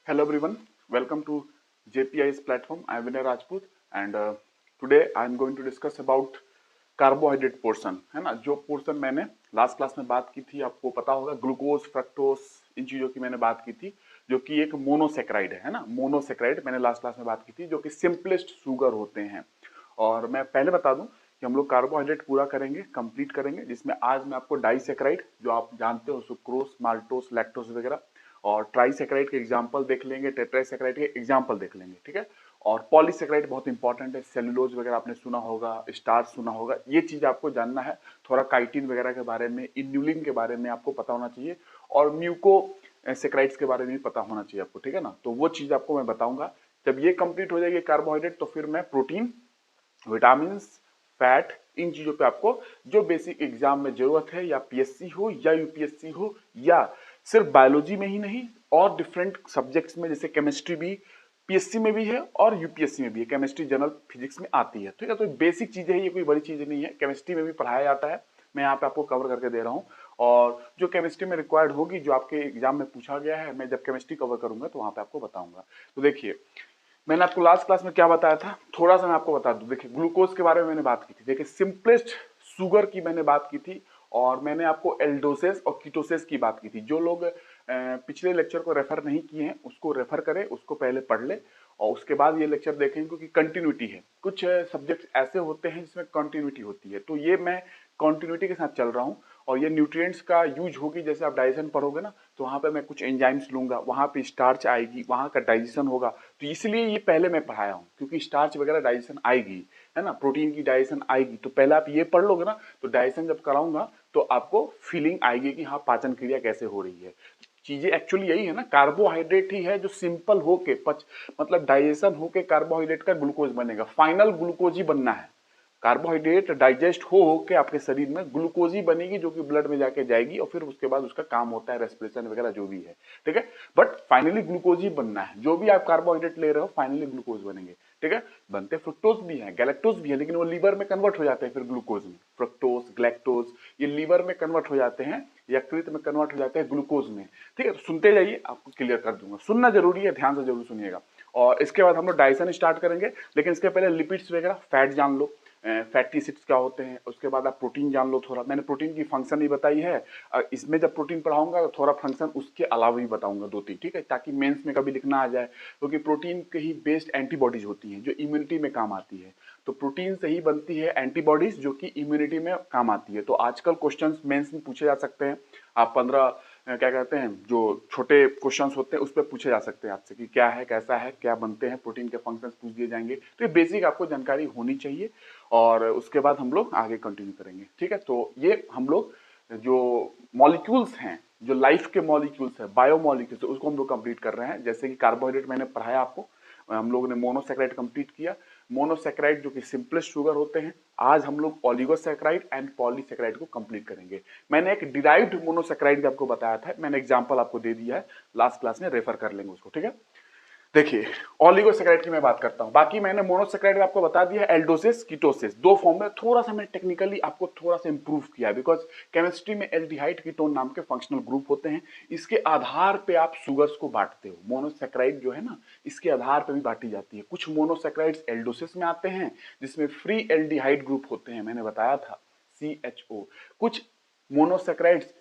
Hello everyone, welcome to JPI's platform. I am Vinay Rajput and today I am going to discuss about carbohydrate portion, है ना। जो portion मैंने last class में बात की थी, आपको पता होगा, ग्लूकोज, फ्रक्टोज, इन चीजों की मैंने बात की थी, जो कि एक मोनोसेक्राइड है ना। मोनोसेक्राइड मैंने लास्ट क्लास में बात की थी, जो कि सिंपलेस्ट शुगर होते हैं। और मैं पहले बता दूं कि हम लोग कार्बोहाइड्रेट पूरा करेंगे, कंप्लीट करेंगे, जिसमें आज मैं आपको डाइसेक्राइड, जो आप जानते हो, सुक्रोज, माल्टोज, लैक्टोज वगैरह, और ट्राइसेक्राइड के एग्जाम्पल देख लेंगे, टेट्रासेक्राइड के एग्जाम्पल देख लेंगे, ठीक है। और पॉलीसेक्राइड बहुत इंपॉर्टेंट है, सेलुलोज वगैरह आपने सुना होगा, स्टार्च सुना होगा, ये चीज आपको जानना है। थोड़ा काइटिन वगैरह के बारे में, इन्यूलिन के बारे में आपको पता होना चाहिए, और म्यूको सेक्राइड्स के बारे में भी पता होना चाहिए आपको, ठीक है ना। तो वो चीज आपको मैं बताऊंगा। जब ये कंप्लीट हो जाएगी कार्बोहाइड्रेट, तो फिर मैं प्रोटीन, विटामिन, फैट, इन चीजों पे आपको जो बेसिक एग्जाम में जरूरत है, या पीएससी हो या यूपीएससी हो, या सिर्फ बायोलॉजी में ही नहीं और डिफरेंट सब्जेक्ट्स में, जैसे केमिस्ट्री भी पीएससी में भी है और यूपीएससी में भी है, केमिस्ट्री जनरल फिजिक्स में आती है, ठीक है। तो बेसिक चीजें है, ये कोई बड़ी चीज नहीं है, केमिस्ट्री में भी पढ़ाया जाता है, मैं यहाँ पे आपको कवर करके दे रहा हूँ। और जो केमिस्ट्री में रिक्वायर्ड होगी, जो आपके एग्जाम में पूछा गया है, मैं जब केमिस्ट्री कवर करूंगा तो वहां पे आपको बताऊंगा। तो देखिए, मैंने आपको लास्ट क्लास में क्या बताया था, थोड़ा सा मैं आपको बता दूं। देखिए, ग्लूकोज के बारे में मैंने बात की थी, देखिए सिंपलेस्ट शुगर की मैंने बात की थी, और मैंने आपको एल्डोसेस और कीटोसेस की बात की थी। जो लोग पिछले लेक्चर को रेफर नहीं किए हैं, उसको रेफर करें, उसको पहले पढ़ ले, और उसके बाद ये लेक्चर देखें, क्योंकि कंटिन्यूटी है। कुछ सब्जेक्ट ऐसे होते हैं जिसमें कंटिन्यूटी होती है, तो ये मैं कंटिन्यूटी के साथ चल रहा हूँ। और ये न्यूट्रिएंट्स का यूज होगी, जैसे आप डाइजेशन पढ़ोगे ना, तो वहां पे मैं कुछ एंजाइम्स लूंगा, वहां पे स्टार्च आएगी, वहां का डाइजेशन होगा। तो इसलिए ये पहले मैं पढ़ाया हूँ, क्योंकि स्टार्च वगैरह डाइजेशन आएगी, है ना, प्रोटीन की डाइजेशन आएगी, तो पहले आप ये पढ़ लोगे ना, तो डाइजेशन जब कराऊंगा तो आपको फीलिंग आएगी कि हाँ, पाचन क्रिया कैसे हो रही है। चीजें एक्चुअली यही है ना, कार्बोहाइड्रेट ही है जो सिंपल होके मतलब डाइजेशन होके कार्बोहाइड्रेट का ग्लूकोज बनेगा, फाइनल ग्लूकोज ही बनना है। कार्बोहाइड्रेट डाइजेस्ट हो के आपके शरीर में ग्लूकोज ही बनेगी, जो कि ब्लड में जाके जाएगी, और फिर उसके बाद उसका काम होता है रेस्पिरेशन वगैरह जो भी है, ठीक है। बट फाइनली ग्लूकोज ही बनना है, जो भी आप कार्बोहाइड्रेट ले रहे हो फाइनली ग्लूकोज बनेंगे, ठीक है। बनते फ्रुक्टोज भी है, गैलेक्टोज भी है, लेकिन वो लीवर में कन्वर्ट हो जाते हैं फिर ग्लूकोज में। फ्रुक्टोज, ग्लैक्टोज, ये लीवर में कन्वर्ट हो जाते हैं, यकृत में कन्वर्ट हो जाते हैं ग्लूकोज में, ठीक है। तो सुनते जाइए, आपको क्लियर कर दूंगा, सुनना जरूरी है, ध्यान से जरूर सुनिएगा। और इसके बाद हम लोग डाइजेशन स्टार्ट करेंगे, लेकिन इसके पहले लिपिड्स वगैरह, फैट जान लो, फैटी एसिड्स क्या होते हैं। उसके बाद आप प्रोटीन जान लो थोड़ा, मैंने प्रोटीन की फंक्शन भी बताई है। इसमें जब प्रोटीन पढ़ाऊंगा तो थोड़ा फंक्शन उसके अलावा भी बताऊंगा, दो तीन, ठीक है, ताकि मेंस में कभी लिखना आ जाए, क्योंकि प्रोटीन के ही बेस्ड एंटीबॉडीज होती हैं जो इम्यूनिटी में काम आती है। तो प्रोटीन से ही बनती है एंटीबॉडीज, जो कि इम्यूनिटी में काम आती है। तो आजकल क्वेश्चंस मेंस में पूछे जा सकते हैं। आप 15 क्या कहते हैं, जो छोटे क्वेश्चंस होते हैं उस पर पूछे जा सकते हैं आपसे, कि क्या है, कैसा है, क्या बनते हैं, प्रोटीन के फंक्शंस पूछ दिए जाएंगे। तो ये बेसिक आपको जानकारी होनी चाहिए, और उसके बाद हम लोग आगे कंटिन्यू करेंगे, ठीक है। तो ये हम लोग जो मॉलिक्यूल्स हैं, जो लाइफ के मॉलिक्यूल्स है, बायो मॉलिक्यूल्स, उसको हम लोग कंप्लीट कर रहे हैं। जैसे कि कार्बोहाइड्रेट मैंने पढ़ाया आपको, हम लोगों ने मोनोसेक्राइड कंप्लीट किया। मोनोसेक्राइड जो कि सिंपलेस्ट शुगर होते हैं, आज हम लोग ऑलिगोसेक्राइड एंड पॉलीसेक्राइड को कंप्लीट करेंगे। मैंने एक डिराइव्ड मोनोसेक्राइड भी आपको बताया था, मैंने एग्जांपल आपको दे दिया है लास्ट क्लास में, रेफर कर लेंगे उसको, ठीक है। देखिए, ऑलिगोसेक्राइड की मैं बात करता हूं, बाकी मैंने मोनोसेक्राइड में आपको बता दिया, एल्डोसिस, कीटोसिस, दो फॉर्म में। थोड़ा सा मैं टेक्निकली आपको थोड़ा सा इंप्रूव किया है, बिकॉज केमिस्ट्री में एल्डिहाइड कीटोन नाम के फंक्शनल ग्रुप होते हैं, इसके आधार पे आप सुगर्स को बांटते हो। मोनोसेक्राइड जो है ना, इसके आधार पे भी बांटी जाती है। कुछ मोनोसेक्राइड्स एल्डोसिस में आते हैं, जिसमें फ्री एल्डिहाइड ग्रुप होते हैं, मैंने बताया था, CHO। कुछ मोनोसेक्राइड्स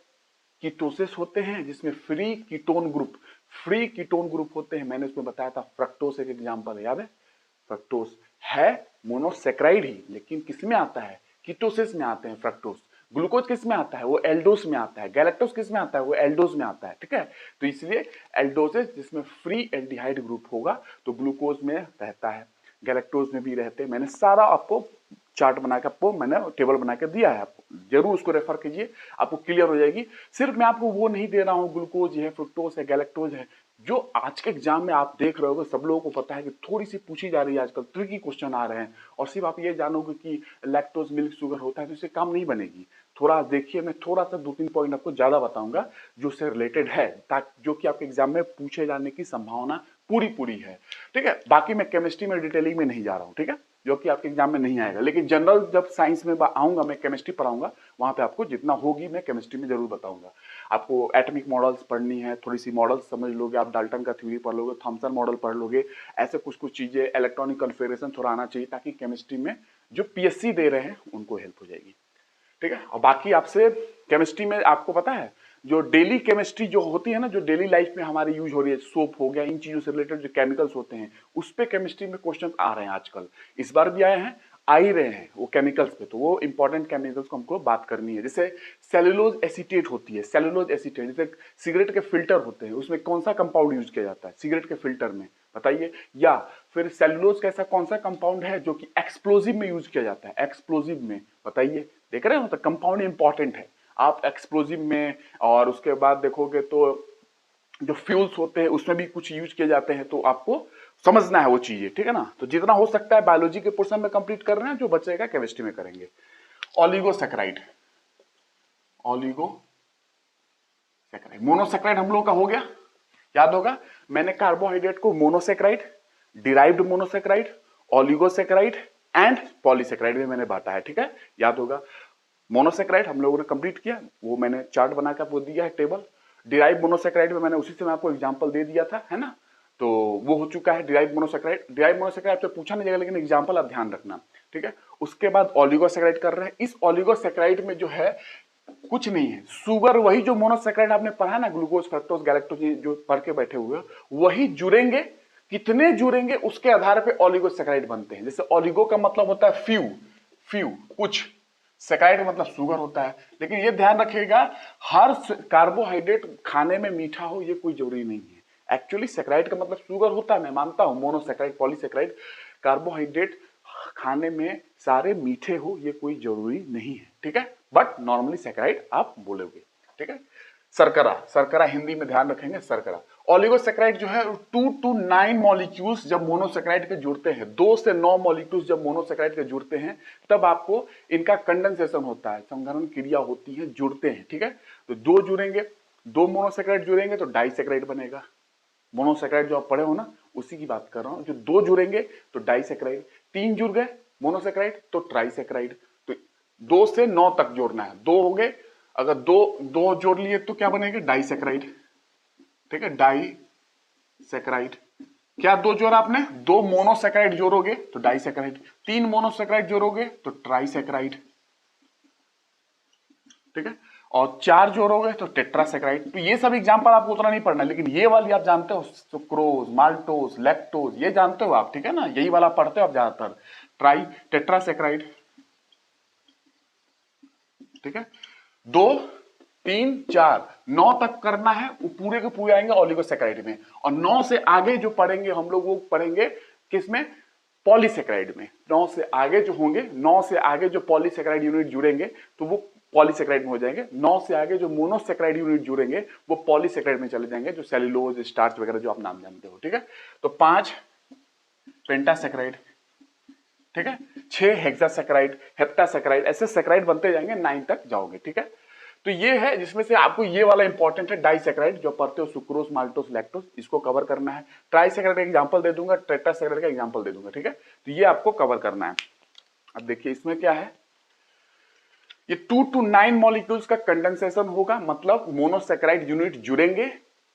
कीटोसिस होते हैं, जिसमें फ्री कीटोन ग्रुप होते हैं, मैंने उसमें बताया था, फ्रक्टोस एक एग्जांपल है, याद है। फ्रक्टोस है मोनोसेक्राइड ही, लेकिन किस में आता है, कीटोसिस में आते हैं फ्रक्टोस। ग्लूकोज किस में आता है, वो एल्डोस में आता है। गैलेक्टोस किस में आता है, वो एल्डोस में आता है, ठीक है। तो इसलिए एल्डोसिस, जिसमें फ्री एल्डिहाइड ग्रुप होगा, तो ग्लूकोज में रहता है, गैलेक्टोज में भी रहते हैं। मैंने सारा आपको चार्ट बना के, आपको मैंने टेबल बना के दिया है, आपको जरूर उसको रेफर कीजिए, आपको क्लियर हो जाएगी। सिर्फ मैं आपको वो नहीं दे रहा हूँ, ग्लूकोज है, फ्रुक्टोज है, गैलेक्टोज है, जो आज के एग्जाम में आप देख रहे होगे, सब लोगों को पता है कि थोड़ी सी पूछी जा रही है आजकल, ट्रिकी क्वेश्चन आ रहे हैं, और सिर्फ आप ये जानोगे कि लैक्टोज मिल्क शुगर होता है, तो इससे काम नहीं बनेगी। थोड़ा देखिए, मैं थोड़ा सा दो तीन पॉइंट आपको ज्यादा बताऊंगा जो उससे रिलेटेड है, ताकि जो कि आपके एग्जाम में पूछे जाने की संभावना पूरी पूरी है, ठीक है। बाकी मैं केमिस्ट्री में डिटेलिंग में नहीं जा रहा हूं, ठीक है। जो कि आपके एग्जाम में नहीं आएगा, लेकिन जनरल जब साइंस में आऊंगा, मैं केमिस्ट्री पढ़ाऊंगा, वहां पे आपको जितना होगी मैं केमिस्ट्री में जरूर बताऊंगा। आपको एटॉमिक मॉडल्स पढ़नी है, थोड़ी सी मॉडल्स समझ लोगे, आप डाल्टन का थ्योरी पढ़ लोगे, थॉमसन मॉडल पढ़ लोगे, ऐसे कुछ कुछ चीजें, इलेक्ट्रॉनिक कन्फिगरेशन थोड़ा आना चाहिए, ताकि केमिस्ट्री में जो पीएससी दे रहे हैं उनको हेल्प हो जाएगी। ठीक है। और बाकी आपसे केमिस्ट्री में आपको पता है जो डेली केमिस्ट्री जो होती है ना, जो डेली लाइफ में हमारी यूज हो रही है, सोप हो गया, इन चीजों से रिलेटेड जो केमिकल्स होते हैं, उस पे केमिस्ट्री में क्वेश्चन आ रहे हैं आजकल, इस बार भी आए हैं, आ ही रहे हैं वो केमिकल्स पे। तो वो इंपॉर्टेंट केमिकल्स को हमको बात करनी है। जैसे सेलुलोज एसीटेट होती है, सेलुलोज एसीटेट, जैसे सिगरेट के फिल्टर होते हैं, उसमें कौन सा कंपाउंड यूज किया जाता है सिगरेट के फिल्टर में, बताइए। या फिर सेलुलोज कैसा कौन सा कंपाउंड है जो कि एक्सप्लोजिव में यूज किया जाता है, एक्सप्लोजिव में, बताइए। देख रहे हो, तो कंपाउंड इंपॉर्टेंट है। आप एक्सप्लोजिव में, और उसके बाद देखोगे तो जो फ्यूल्स होते हैं उसमें भी कुछ यूज किए जाते हैं, तो आपको समझना है वो चीजें, ठीक है ना। तो जितना हो सकता है बायोलॉजी के पोर्शन में कंप्लीट कर रहे हैं, जो बचेगा केमिस्ट्री में करेंगे। ऑलिगोसैकेराइड, ऑलिगोसैकेराइड, मोनोसैकेराइड हम लोग का हो गया, याद होगा। मैंने कार्बोहाइड्रेट को monosaccharide, derived monosaccharide, oligosaccharide and polysaccharide में मैंने बांटा है, ठीक है, याद होगा। मोनोसैकेराइड हम लोगों ने कंप्लीट किया, वो मैंने चार्ट बना के आपको दिया है, टेबल। डिराइव मोनोसैकेराइड में मैंने उसी से मैं आपको एग्जांपल दे दिया था, है ना। तो वो हो चुका है डिराइव मोनोसैकेराइड। डिराइव मोनोसैकेराइड आपसे पूछा नहीं जाएगा, लेकिन एग्जांपल आप ध्यान रखना, ठीक है। उसके बाद ऑलिगोसैकेराइड कर रहे हैं। इस ऑलिगोसैकेराइड में जो है कुछ नहीं है, शुगर, वही जो मोनोसैकेराइड आपने पढ़ा ना, ग्लूकोज, फ्रक्टोज, गैलेक्टोज, जो पढ़ के बैठे हुए, वही जुड़ेंगे। कितने जुड़ेंगे उसके आधार पे ऑलिगोसैकेराइड बनते हैं। जैसे ऑलिगो का मतलब होता है फ्यू, फ्यू कुछ, सैकेराइड का मतलब शुगर होता है। लेकिन ये ध्यान रखिएगा, हर कार्बोहाइड्रेट खाने में मीठा हो ये कोई जरूरी नहीं है। एक्चुअली सैकेराइड का मतलब शुगर होता है, मैं मानता हूं, मोनोसैकेराइड, पॉलीसैकेराइड, कार्बोहाइड्रेट खाने में सारे मीठे हो ये कोई जरूरी नहीं है, ठीक है। बट नॉर्मली सैकेराइड आप बोलोगे, ठीक है। शर्करा, शर्करा हिंदी में ध्यान रखेंगे, शर्करा। ऑलिगोसैकेराइड जो है 2 to 9 मॉलिक्यूल्स जब मोनोसैकेराइड के जुड़ते हैं, 2 से 9 मॉलिक्यूल्स जब मोनोसैकेराइड के जुड़ते हैं, तब आपको इनका कंडेंसेशन होता है, संघनन क्रिया होती है, जुड़ते हैं, ठीक है। तो 2 जुड़ेंगे, 2 मोनोसैकेराइड जुड़ेंगे तो डाइसैकेराइड बनेगा। मोनोसैकेराइड जो आप पढ़े हो ना, उसी की बात कर रहा हूं। जो 2 जुड़ेंगे तो डाइसैकेराइड, 3 जुड़ गए मोनोसैकेराइड तो ट्राइसैकेराइड। तो 2 से 9 तक जोड़ना है, 2 हो गए, अगर दो जोड़ लिए तो क्या बनेगा, डाइसैकेराइड, ठीक है, डाइसैकेराइड। क्या 2 जोड़ा आपने, 2 मोनोसैकेराइड जोड़ोगे तो डाइसैकेराइड, 3 मोनोसैकेराइड जोड़ोगे तो ट्राइसैकेराइड, ठीक है, और 4 जोड़ोगे तो टेट्रासैकेराइड। तो ये सब एग्जांपल आपको उतना नहीं पढ़ना है, लेकिन ये वाली आप जानते हो, सुक्रोज, माल्टोज, लैक्टोज, ये जानते हो आप, ठीक है ना, यही वाला पढ़ते हो आप ज्यादातर, ट्राई टेट्रासैकेराइड, ठीक है। 2 3 4 9 तक करना है, वो पूरे के पूरे आएंगे ऑलिगोसैकेराइड में। और 9 से आगे जो पढ़ेंगे हम लोग, वो पढ़ेंगे किसमें, पॉलीसैकेराइड में। 9 से आगे जो होंगे, 9 से आगे जो पॉलीसैकेराइड यूनिट जुड़ेंगे तो वो पॉलीसैकेराइड में हो जाएंगे। 9 से आगे जो मोनोसैकेराइड यूनिट जुड़ेंगे वो पॉलीसैकेराइड में चले जाएंगे, जो सेलुलोज, स्टार्च वगैरह जो आप नाम जानते हो, ठीक है। तो 5 पेंटासैकेराइड, ठीक है, 6 हेक्सासैकेराइड, हेप्टासैकेराइड, ऐसे सैकेराइड बनते जाएंगे, 9 तक जाओगे, ठीक है। तो ये है, जिसमें से आपको ये वाला इंपॉर्टेंट है, डाइसैकेराइड जो पढ़ते हो, सुक्रोज, माल्टोज, लैक्टोज, इसको कवर करना है। ट्राइसैकेराइड का एग्जांपल दे दूंगा, टेट्रासैकेराइड का एग्जांपल दे दूंगा, ठीक है। तो ये आपको कवर करना है। अब देखिए इसमें क्या है, ये 2 to 9 मॉलिक्यूल्स का कंडेंसेशन होगा, मतलब मोनोसैकेराइड यूनिट जुड़ेंगे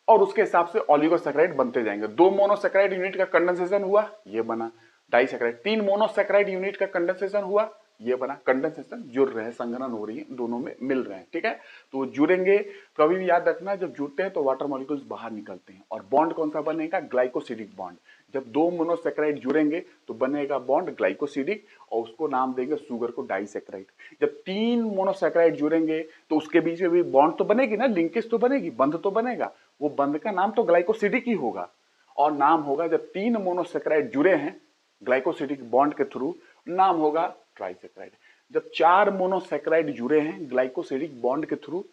और उसके हिसाब से ऑलिगोसैकेराइड बनते जाएंगे। 2 मोनोसैकेराइड यूनिट का कंडेंसेशन हुआ, ये बना डाइसैकेराइड। 3 मोनोसैकेराइड यूनिट का कंडेंसेशन हुआ, ये बना, कंडेंसेशन, जुड़ रहे हैं, संघनन हो रही है, दोनों में मिल रहे हैं, ठीक है। तो जुड़ेंगे, कभी भी याद रखना, जब जुड़ते हैं तो वाटर मॉलिक्यूल्स बाहर निकलते हैं। और बॉन्ड कौन सा बनेगा, ग्लाइकोसिडिक बॉन्ड। जब 2 मोनोसैकेराइड जुड़ेंगे तो बनेगा बॉन्ड ग्लाइकोसिडिक, और उसको नाम देंगे शुगर को डाइसैकेराइड। जब 3 मोनोसैकेराइड जुड़ेंगे तो उसके बीच में भी बॉन्ड तो बनेगी ना, लिंकेज तो बनेगी, बंध तो बनेगा, वो बंध का नाम तो ग्लाइकोसिडिक ही होगा। और नाम होगा, जब 3 मोनोसैकेराइड जुड़े हैं ग्लाइकोसिडिक बॉन्ड के थ्रू, नाम होगा ट्राइसैकेराइड। जब 4 मोनोसैकेराइड जुड़े हैं ग्लाइकोसिडिक बॉन्ड के थ्रू,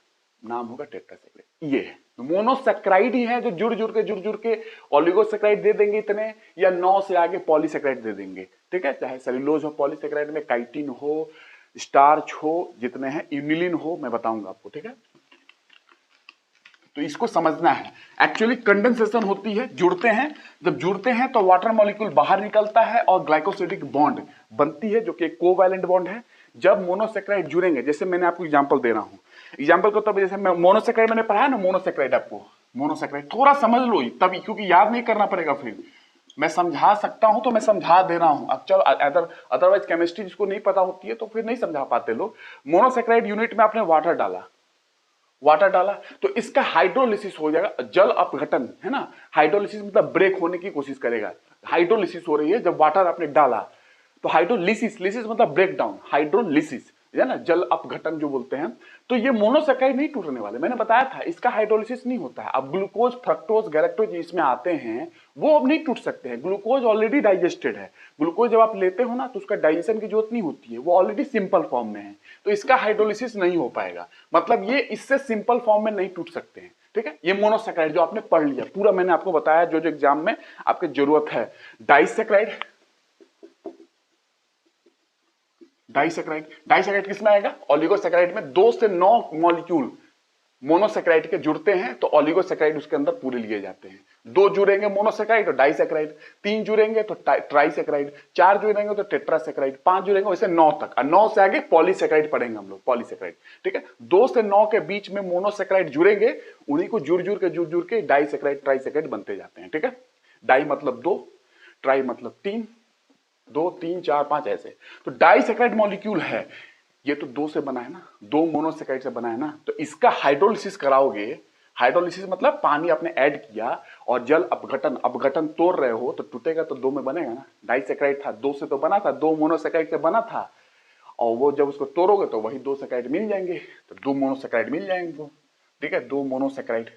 नाम होगा टेट्रासैकेराइड। ये है, तो मोनोसैकेराइड ही है जो जुड़ के ऑलिगोसैकेराइड दे देंगे इतने, या 9 से आगे पॉलीसैकेराइड दे देंगे, ठीक है। चाहे सेलुलोज हो पॉलीसैकेराइड में, काइटिन हो, स्टार्च हो, जितने हैं, यूनिलिन हो, मैं बताऊंगा आपको, ठीक है। तो इसको समझना है। एक्चुअली कंडेंसेशन होती है, जुड़ते हैं, जब जुड़ते हैं तो वाटर मॉलिक्यूल बाहर निकलता है और ग्लाइकोसिडिक बॉन्ड बनती है जो कि कोवैलेंट बॉन्ड है। जब मोनोसेक्राइड जुड़ेंगे, जैसे मैंने आपको एग्जांपल दे रहा हूं, एग्जांपल को तब जैसे मैं मोनोसेक्राइड मैंने पढ़ाया ना, मोनोसेक्राइड आपको मोनोसेक्राइड थोड़ा समझ लो तभी, क्योंकि याद नहीं करना पड़ेगा, फिर मैं समझा सकता हूं तो मैं समझा दे रहा हूं। अब चलो अदरवाइज केमिस्ट्री जिसको नहीं पता होती है तो फिर नहीं समझा पाते लोग। मोनोसेक्राइड यूनिट में आपने वाटर डाला तो इसका हाइड्रोलिसिस हो जाएगा, जल अपघटन है ना। हाइड्रोलिसिस मतलब ब्रेक होने की कोशिश करेगा। हाइड्रोलिसिस हो रही है जब वाटर आपने डाला, तो हाइड्रोलिसिस, लिसिस मतलब ब्रेक डाउन, हाइड्रोलिसिस है ना, जल अपघटन जो बोलते हैं। तो ये मोनोसेक्राइड नहीं टूटने वाले, मैंने बताया था इसका हाइड्रोलिसिस नहीं होता है। अब ग्लूकोज, फ्रक्टोज, गैलेक्टोज इसमें आते हैं, वो अब नहीं टूट सकते हैं। ग्लूकोज ऑलरेडी डाइजेस्टेड है। ग्लूकोज जब आप लेते हो ना तो उसका डाइजेशन की जरूरत नहीं होती है, वो ऑलरेडी सिंपल फॉर्म में है, तो इसका हाइड्रोलिसिस नहीं हो पाएगा। मतलब ये इससे सिंपल फॉर्म में नहीं टूट सकते हैं, ठीक है। ये मोनोसेक्राइड जो आपने पढ़ लिया पूरा, मैंने आपको बताया जो जो एग्जाम में आपकी जरूरत है। डाइसेक्राइड किसमें आएगा? ओलिगोसेक्राइड में 2 से 9 मॉलिक्यूल मोनोसेक्राइड के जुड़ते हैं तो ओलिगोसेक्राइड उसके अंदर पूरे लिए जाते हैं। 2 जुड़ेंगे मोनोसेक्राइड तो डाइसेक्राइड, 3 जुड़ेंगे तो ट्राइसेक्राइड, 4 जुड़ेंगे तो टेट्रासेक्राइड, 5 जुड़ेंगे वैसे 9 तक, और 9 से आगे पॉलीसेक्राइड पढ़ेंगे हम लोग, पॉलीसेक्राइड, ठीक है। 2 से 9 के बीच में मोनोसेक्राइड जुड़ेंगे, उन्हीं को जुड़ के डाइसेक्राइड, ट्राइसेक्राइड बनते जाते हैं, ठीक है। डाई मतलब 2, ट्राई मतलब 3, 2 3 4 5 ऐसे। तो डाइसेक्राइड मॉलिक्यूल है, ये तो 2 से बना है ना, 2 मोनोसेक्राइड से बना है ना, तो इसका हाइड्रोलिसिस कराओगे। हाइड्रोलिसिस मतलब पानी आपने ऐड किया और जल अपघटन तोड़ रहे हो तो टूटेगा तो 2 में बनेगा ना। डाइसेक्राइड था, 2 से तो बना था, 2 मोनोसेक्राइड से बना था, और वो जब उसको तोड़ोगे तो वही 2 सेक्राइड मिल जाएंगे, तो 2 मोनोसेक्राइड मिल जाएंगे, ठीक है। 2 मोनोसेक्राइड,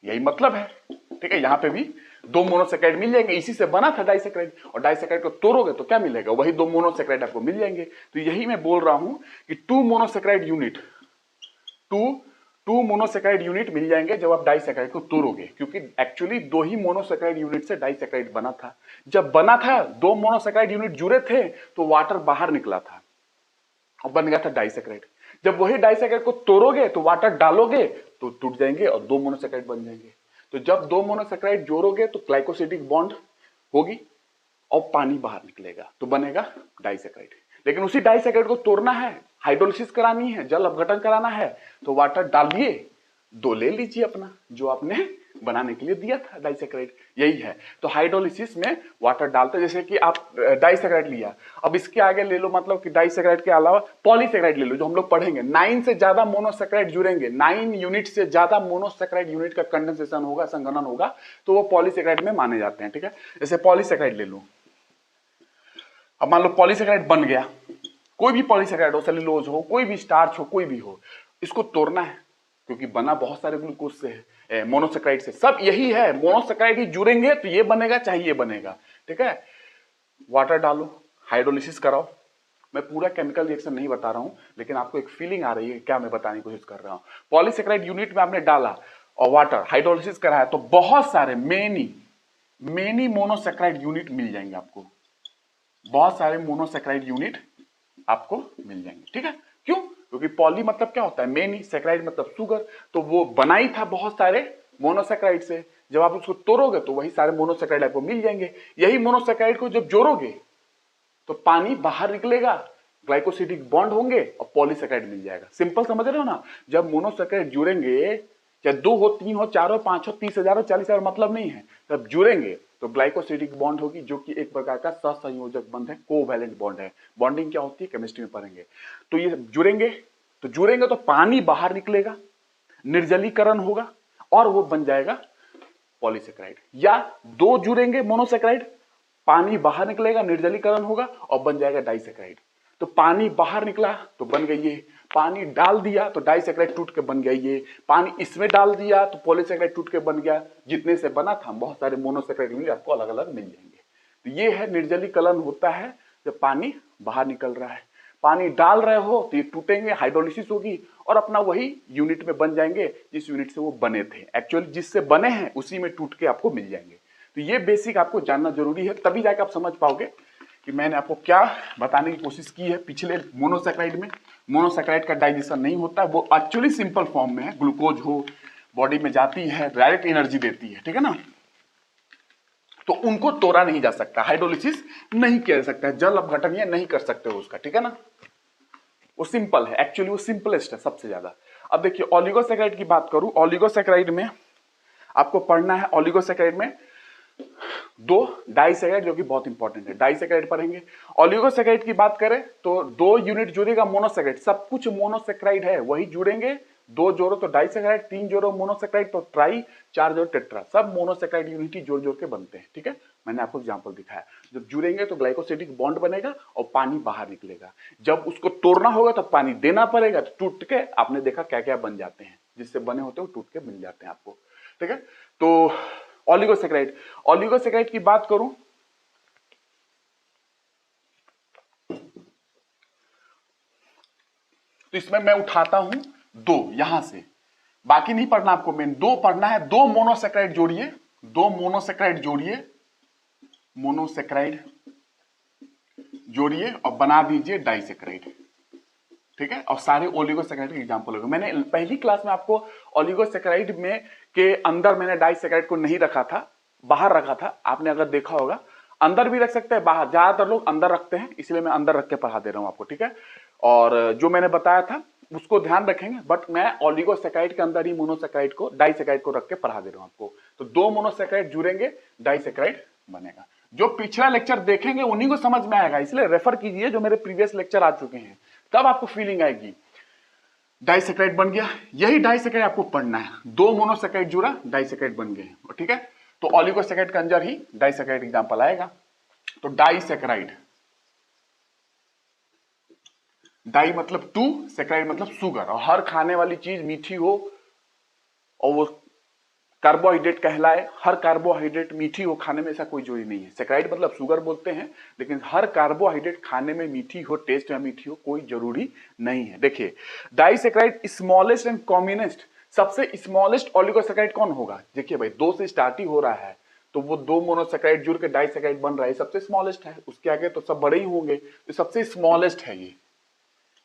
यही मतलब है, ठीक है। यहाँ पे भी 2 मोनोसेक्राइड मिल जाएंगे, इसी से बना था डाइसेक्राइड, और डाइसेक्राइड को तोड़ोगे तो क्या मिलेगा? वही 2 मोनोसेक्राइड आपको मिल जाएंगे। तो यही मैं बोल रहा हूं कि 2 मोनोसेक्राइड यूनिट मिल जाएंगे जब आप डाइसेक्राइड को तोड़ोगे, क्योंकि एक्चुअली 2 ही मोनोसेक्राइड यूनिट से डाइसेक्राइड बना था। जब बना था 2 मोनोसेक्राइड यूनिट जुड़े थे तो वाटर बाहर निकला था और बन गया था डाइसेक्राइड। जब वही डाइसेक्राइड को तोड़ोगे तो वाटर डालोगे तो टूट जाएंगे और 2 मोनोसेक्राइड बन जाएंगे। तो जब 2 मोनोसेक्राइड जोड़ोगे तो ग्लाइकोसिडिक बॉन्ड होगी और पानी बाहर निकलेगा तो बनेगा डाइसेक्राइड। लेकिन उसी डाइसेक्राइड को तोड़ना है, हाइड्रोलिसिस करानी है, जल अपघटन कराना है, तो वाटर डालिए, 2 ले लीजिए अपना जो आपने बनाने के लिए दिया था डाइसेक्राइड, यही है। तो हाइड्रोलिसिस में वाटर डालते, जैसे कि आप डाइसेक्राइड लिया, अब इसके आगे ले लो, मतलब कि डाइसेक्राइड के अलावा पॉलीसेक्राइड ले लो जो हम लोग पढ़ेंगे। 9 से ज्यादा मोनोसेक्राइड जुड़ेंगे, 9 यूनिट से ज्यादा मोनोसेक्राइड यूनिट का कंडेंसेशन होगा, संघनन होगा, तो वो पॉलीसेक्राइड में माने जाते हैं, ठीक है। जैसे पॉलीसेक्राइड ले लो, अब मान लो पॉलीसेक्राइड बन गया, कोई भी पॉलीसेक्राइड हो, सेलुलोज हो, कोई भी स्टार्च हो, कोई भी हो, इसको तोड़ना है क्योंकि बना बहुत सारे ग्लूकोज से है, मोनोसेक्राइड से, सब यही है, मोनोसेक्राइड ही जुड़ेंगे तो ये बनेगा, चाहे ये बनेगा, ठीक है। वाटर डालो, हाइड्रोलिसिस कराओ। मैं पूरा केमिकल रिएक्शन नहीं बता रहा हूं, लेकिन आपको एक फीलिंग आ रही है क्या मैं बताने की कोशिश कर रहा हूं। पॉलीसेक्राइड यूनिट में आपने डाला और वाटर हाइड्रोलिसिस कराया तो बहुत सारे मेनी मोनोसेक्राइड यूनिट मिल जाएंगे आपको, बहुत सारे मोनोसेक्राइड यूनिट आपको मिल जाएंगे, ठीक है। क्यों? क्योंकि पॉली मतलब क्या होता है? मेनी, सेक्राइड मतलब शुगर, तो वो बनाई था बहुत सारे मोनोसेक्राइड से, जब आप उसको तोड़ोगे तो वही सारे मोनोसेक्राइड आपको मिल जाएंगे। यही मोनोसेक्राइड को जब जोड़ोगे तो पानी बाहर निकलेगा, ग्लाइकोसिडिक बॉन्ड होंगे और पॉलीसेक्राइड मिल जाएगा। सिंपल समझ रहे हो ना? जब मोनोसेक्राइड जुड़ेंगे, चाहे 2 हो, 3 हो, 4 हो, 5 हो, 30,000 हो, 40,000 मतलब नहीं है, तब जुड़ेंगे तो ग्लाइकोसिडिक बॉन्ड होगी जो कि एक प्रकार का सहसंयोजक बंध है, कोवैलेंट बॉन्ड है। बॉन्डिंग क्या होती है केमिस्ट्री में पढ़ेंगे। तो ये जुड़ेंगे तो पानी बाहर निकलेगा, निर्जलीकरण होगा और वो बन जाएगा पॉलीसेक्राइड। या 2 जुड़ेंगे मोनोसेक्राइड, पानी बाहर निकलेगा, निर्जलीकरण होगा और बन जाएगा डाइसेक्राइड। तो पानी बाहर निकला तो बन गई ये, पानी डाल दिया तो डाइसेक्राइड टूट के बन गया ये, पानी इसमें डाल दिया तो पॉलीसेक्राइड टूट के बन गया। जितने से बना था बहुत सारे मोनोसेक्राइड मिल आपको अलग अलग मिल जाएंगे। तो ये है निर्जलीकरण होता है जब पानी बाहर निकल रहा है। पानी डाल रहे हो तो ये टूटेंगे, हाइड्रोलिसिस होगी और अपना वही यूनिट में बन जाएंगे जिस यूनिट से वो बने थे। एक्चुअली जिससे बने हैं उसी में टूट के आपको मिल जाएंगे। तो ये बेसिक आपको जानना जरूरी है, तभी जाकर आप समझ पाओगे कि मैंने आपको क्या बताने की कोशिश की है। पिछले मोनोसेक्राइड में मोनोसेक्राइड का डाइजेशन नहीं होता, वो एक्चुअली सिंपल फॉर्म में है। ग्लूकोज हो, बॉडी में जाती है, डायरेक्ट एनर्जी देती है, ठीक है ना। तो उनको तोड़ा नहीं जा सकता, हाइड्रोलिसिस नहीं किया जा सकता है, जल अपघटन ये नहीं कर सकते हो उसका, ठीक है ना। वो सिंपल है, एक्चुअली वो सिंपलेस्ट है सबसे ज्यादा। अब देखिए ओलिगोसैकेराइड की बात करूं, ओलिगोसैकेराइड में आपको पढ़ना है, ओलिगोसैकेराइड में दो डाइसैकेराइड जो कि बहुत इंपॉर्टेंट है, डाइसैकेराइड पढ़ेंगे। ओलिगोसैकेराइड की बात करें तो दो यूनिट जुड़ेगा मोनोसैकेराइड, सब कुछ मोनोसैकेराइड है, वही जुड़ेंगे। दो जोड़ो तो डाइसैकेराइड, तीन जोड़ो मोनोसैकेराइड तो ट्राई, चार जोड़ो टेट्रा, सब मोनोसैकेराइड यूनिट जोड़ जोड़ के बनते हैं, ठीक है। मैंने आपको एग्जांपल दिखाया, जब जुड़ेंगे तो ग्लाइकोसिडिक बॉन्ड बनेगा और पानी बाहर निकलेगा, जब उसको तोड़ना होगा तो पानी देना पड़ेगा, तो टूट के आपने देखा क्या क्या बन जाते हैं, जिससे बने होते हैं वो टूट के मिल जाते हैं आपको, ठीक है। तो ओलिगोसैकेराइड, ओलिगोसैकेराइड की बात करूं तो इसमें मैं उठाता हूं दो यहां से, बाकी नहीं पढ़ना आपको, मेन दो पढ़ना है। दो मोनोसैकेराइड जोड़िए, दो मोनोसैकेराइड जोड़िए, मोनोसैकेराइड जोड़िए और बना दीजिए डाइसैकेराइड, ठीक है। और सारे ओलिगोसैकेराइड के एग्जांपल होंगे। मैंने पहली क्लास में आपको ओलिगोसैकेराइड में के अंदर मैंने डाइसैकेराइड को नहीं रखा था, बाहर रखा था, आपने अगर देखा होगा। अंदर भी रख सकते हैं, बाहर, ज्यादातर लोग अंदर रखते हैं, इसलिए मैं अंदर रख के पढ़ा दे रहा हूं आपको, ठीक है। और जो मैंने बताया था उसको ध्यान रखेंगे, बट मैं ओलिगोसैकेराइड के अंदर ही मोनोसैकेराइड को, डाइसैकेराइड को रख के पढ़ा दे रहा हूं आपको। तो दो मोनोसैकेराइड जुड़ेंगे, डाइसैकेराइड बनेगा। जो पिछला लेक्चर देखेंगे उन्हीं को समझ में आएगा, इसलिए रेफर कीजिए जो मेरे प्रीवियस लेक्चर आ चुके हैं, तब आपको फीलिंग आएगी। डाइसैकेराइड बन गया, यही डाइसैकेराइड आपको पढ़ना है। दो मोनोसैकेराइड जुड़ा, डाइसैकेराइड बन गए, ठीक है। तो ओलिगोसैकेराइड के अंदर ही डाइसैकेराइड एग्जांपल आएगा। तो डाइसैकेराइड, डाई मतलब टू, सैकेराइड मतलब शुगर, और हर खाने वाली चीज मीठी हो और वो कार्बोहाइड्रेट कहलाए, हर कार्बोहाइड्रेट मीठी हो खाने में, ऐसा कोई जरूरी नहीं है। सैकेराइड मतलब शुगर बोलते हैं, लेकिन हर कार्बोहाइड्रेट खाने में मीठी हो, टेस्ट में मीठी हो, कोई जरूरी नहीं है। देखिए डाइसैकेराइड स्मॉलेस्ट एंड कॉमनेस्ट, सबसे स्मॉलेस्ट ओलिगोसैकेराइड कौन होगा? देखिए भाई, दो से स्टार्ट ही हो रहा है, तो वो दो मोनोसैकेराइड जुड़ के डाइसैकेराइड बन रहा है, सबसे स्मॉलेस्ट है, उसके आगे तो सब बड़े ही होंगे, तो सबसे स्मॉलेस्ट है ये,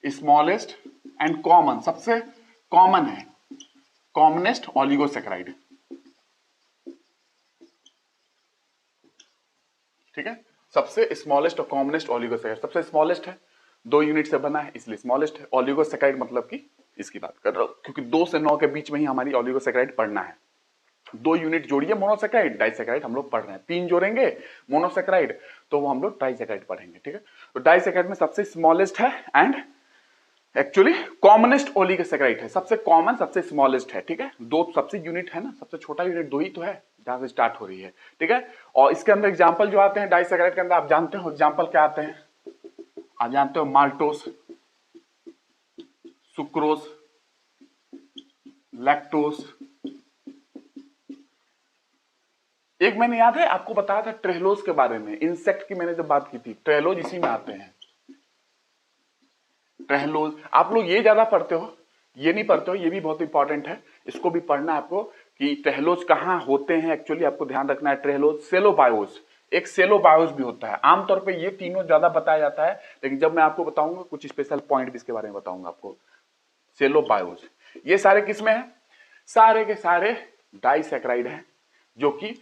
स्मॉलेस्ट एंड कॉमन, सबसे कॉमन है, कॉमनेस्ट ओलिगोसैकेराइड, ठीक है। सबसे स्मॉलेस्ट और कॉमनेस्ट ओलिगोसैकेराइड, सबसे स्मॉलेस्ट है, दो यूनिट से बना है इसलिए स्मॉलेस्ट है। ओलिगोसैकेराइड मतलब कि इसकी बात कर रहा हूं, क्योंकि 2 से 9 के बीच में ही हमारी ओलिगोसैकेराइड पढ़ना है। दो यूनिट जोड़िए मोनोसैकेराइड, डाइसैकेराइड हम लोग पढ़ रहे हैं, तीन जोड़ेंगे मोनोसैकेराइड तो वो हम लोग ट्राइसैकेराइड पढ़ेंगे, ठीक है। तो डाइसैकेराइड में सबसे स्मॉलेस्ट है एंड एक्चुअली कॉमनेस्ट ओलिगोसैकेराइड है, सबसे कॉमन, सबसे स्मॉलेस्ट है, ठीक है। दो सबसे यूनिट है ना, सबसे छोटा यूनिट दो ही तो है जहां से स्टार्ट हो रही है, ठीक है। और इसके अंदर एग्जांपल जो आते हैं डाइसैकेराइड के अंदर, आप जानते हो एग्जांपल क्या आते हैं? आप जानते हो माल्टोस, सुक्रोज, लैक्टोस। एक मैंने याद है आपको बताया था ट्रेलोज के बारे में, इंसेक्ट की मैंने जब बात की थी, ट्रेलोज इसी में आते हैं। ट्रेलोज आप लोग ये ज्यादा पढ़ते हो, ये नहीं पढ़ते हो, ये भी बहुत इंपॉर्टेंट है, इसको भी पढ़ना है आपको कि ट्रेलोज कहां होते हैं। एक्चुअली आपको ध्यान रखना है, ट्रेलोज, सेलोबायोस, एक सेलोबायोस भी होता है। आमतौर पे ये तीनों ज्यादा बताया जाता है, लेकिन जब मैं आपको बताऊंगा कुछ स्पेशल पॉइंट भी इसके बारे में बताऊंगा आपको। सेलोबायोस, ये सारे किसमें है? सारे के सारे डाइसैकेराइड हैं, जो कि